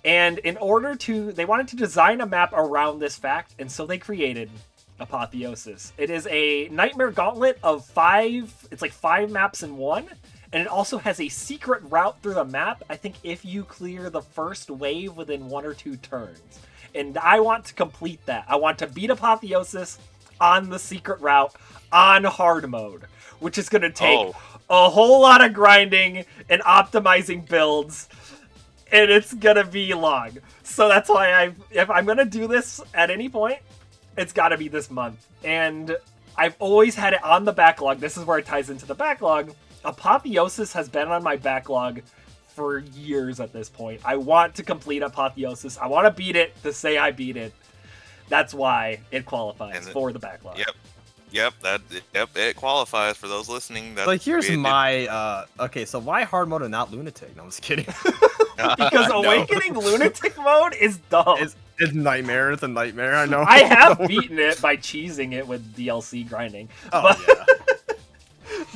And in order to... They wanted to design a map around this fact, and so they created Apotheosis. It is a Nightmare Gauntlet of 5... It's like 5 maps in one. And it also has a secret route through the map, I think, if you clear the first wave within 1 or 2 turns. And I want to complete that. I want to beat Apotheosis on the secret route on hard mode, which is going to take a whole lot of grinding and optimizing builds. And it's going to be long. So that's why if I'm going to do this at any point, it's got to be this month. And I've always had it on the backlog. This is where it ties into the backlog. Apotheosis has been on my backlog for years at this point. I want to complete Apotheosis. I want to beat it to say I beat it. That's why it qualifies for the backlog. Yep, it qualifies for those listening. But here's my, okay, so why hard mode and not Lunatic? No, I'm just kidding. Because Awakening Lunatic mode is dumb. It's nightmare. It's a nightmare. I know. I have beaten it by cheesing it with DLC grinding. Oh, yeah.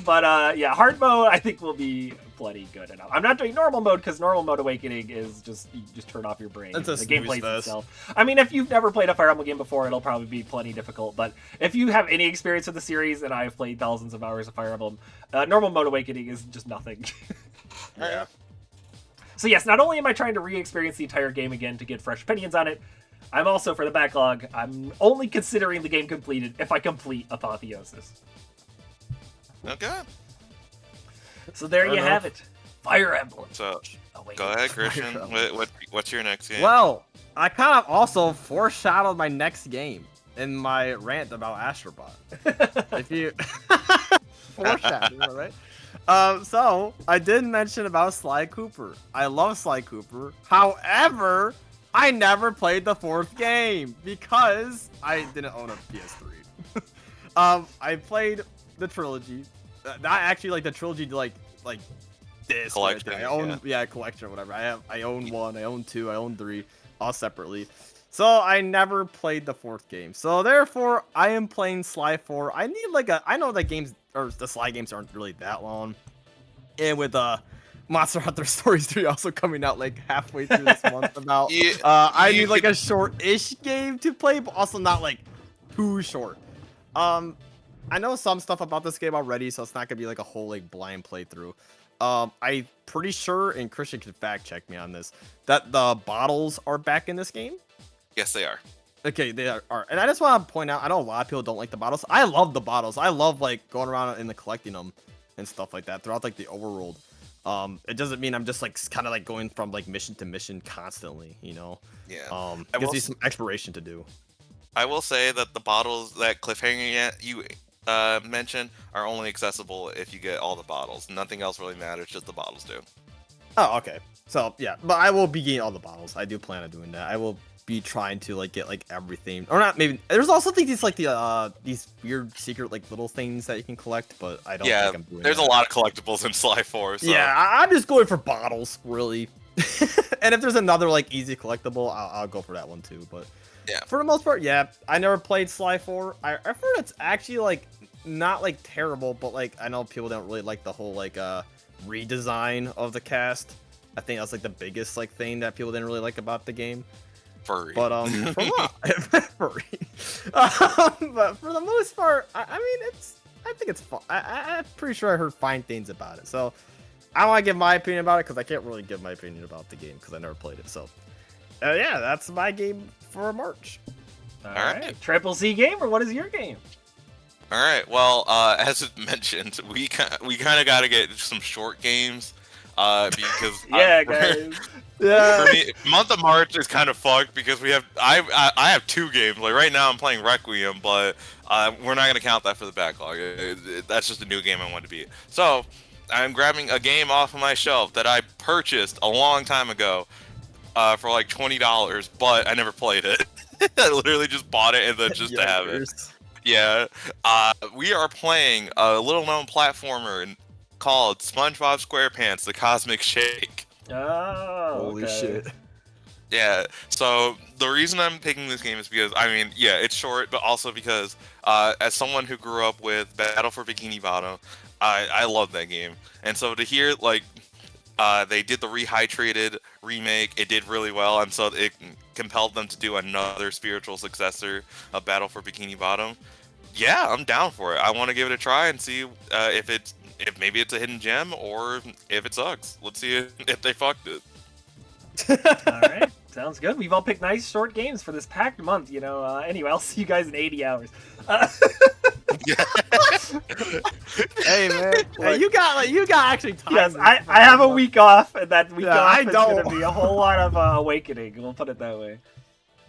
But yeah, hard mode I think will be plenty good enough. I'm not doing normal mode because normal mode Awakening is just you just turn off your brain. It's the game plays itself. I mean, if you've never played a Fire Emblem game before, it'll probably be plenty difficult. But if you have any experience with the series, and I've played thousands of hours of Fire Emblem, normal mode Awakening is just nothing. Yeah. So yes, not only am I trying to re-experience the entire game again to get fresh opinions on it, I'm also, for the backlog, I'm only considering the game completed if I complete Apotheosis. Okay. So there you have it. Fire Emblem. So, go ahead, Christian. What's your next game? Well, I kind of also foreshadowed my next game in my rant about Astro Bot. If you... Foreshadowing, right? So, I did mention about Sly Cooper. I love Sly Cooper. However, I never played the 4th game because I didn't own a PS3. I played the trilogy. Not actually like the trilogy like this collection. I own collection or whatever. I own 1, I own 2, I own 3, all separately. So I never played the 4th game. So therefore I am playing Sly 4. I need like I know that games or the Sly games aren't really that long. And with Monster Hunter Stories 3 also coming out like halfway through this month about I need like a short-ish game to play, but also not like too short. I know some stuff about this game already, so it's not gonna be like a whole like blind playthrough. I'm pretty sure, and Christian can fact check me on this, that the bottles are back in this game. Yes, they are. Okay, they are. And I just want to point out, I know a lot of people don't like the bottles. I love the bottles. I love like going around and collecting them and stuff like that throughout like the overworld. It doesn't mean I'm just like kind of like going from like mission to mission constantly, you know. Yeah. It gives you some exploration to do. I will say that the bottles that cliffhanger you mentioned are only accessible if you get all the bottles. Nothing else really matters, just the bottles do. Oh, okay. So yeah, but I will be getting all the bottles. I do plan on doing that. I will be trying to like get like everything, or not. Maybe there's also these like the these weird secret like little things that you can collect, but I don't think I'm doing there's that. a lot of collectibles in Sly 4. So. Yeah, I'm just going for bottles, really. And if there's another like easy collectible, I'll go for that one too. But yeah, for the most part, yeah, I never played Sly 4. I heard it's actually like not like terrible, but like I know people don't really like the whole like redesign of the cast. I think that's like the biggest like thing that people didn't really like about the game. Furry. But furry. But for the most part, I mean, I think it's fun. I'm pretty sure I heard fine things about it. So I don't want to give my opinion about it because I can't really give my opinion about the game because I never played it. So yeah, that's my game for March. All right. Triple C Gamer, what is your game? All right. Well, as mentioned, we kind of got to get some short games, because yeah, guys. Yeah. For me, month of March is kind of fucked because I have 2 games. Like right now, I'm playing Requiem, but we're not gonna count that for the backlog. That's just a new game I want to beat. So I'm grabbing a game off of my shelf that I purchased a long time ago, for like $20, but I never played it. I literally just bought it and then just to have it. Yeah. We are playing a little-known platformer called SpongeBob SquarePants: The Cosmic Shake. Oh, holy shit. Yeah, so the reason I'm picking this game is because, I mean, yeah, it's short, but also because, as someone who grew up with Battle for Bikini Bottom, I love that game. And so to hear, like, they did the rehydrated remake, it did really well, and so it compelled them to do another spiritual successor of Battle for Bikini Bottom. Yeah, I'm down for it. I want to give it a try and see if maybe it's a hidden gem or if it sucks. Let's see if they fucked it. All right, sounds good. We've all picked nice short games for this packed month. You know. Anyway, I'll see you guys in 80 hours. Hey man, hey, you got actually time. Yes, I have a week off, and that week off is don't. gonna be a whole lot of awakening. We'll put it that way.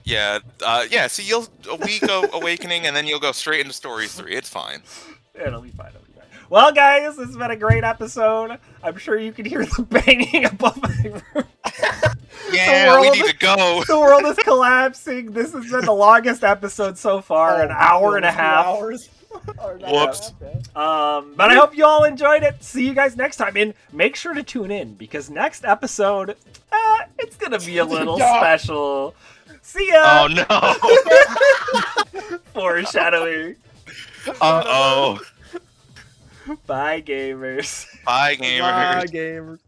Yeah, yeah. So you'll a week of awakening, and then you'll go straight into Stories 3. It's fine. It'll be fine. Well, guys, this has been a great episode. I'm sure you can hear the banging above my room. Yeah, we need to go. The world is collapsing. This has been the longest episode so far, an hour and a half. Whoops. But I hope you all enjoyed it. See you guys next time, and make sure to tune in because next episode, it's gonna be a little special. See ya. Oh no. Foreshadowing. Uh-oh. Bye, gamers. Bye, gamers. Bye, gamers.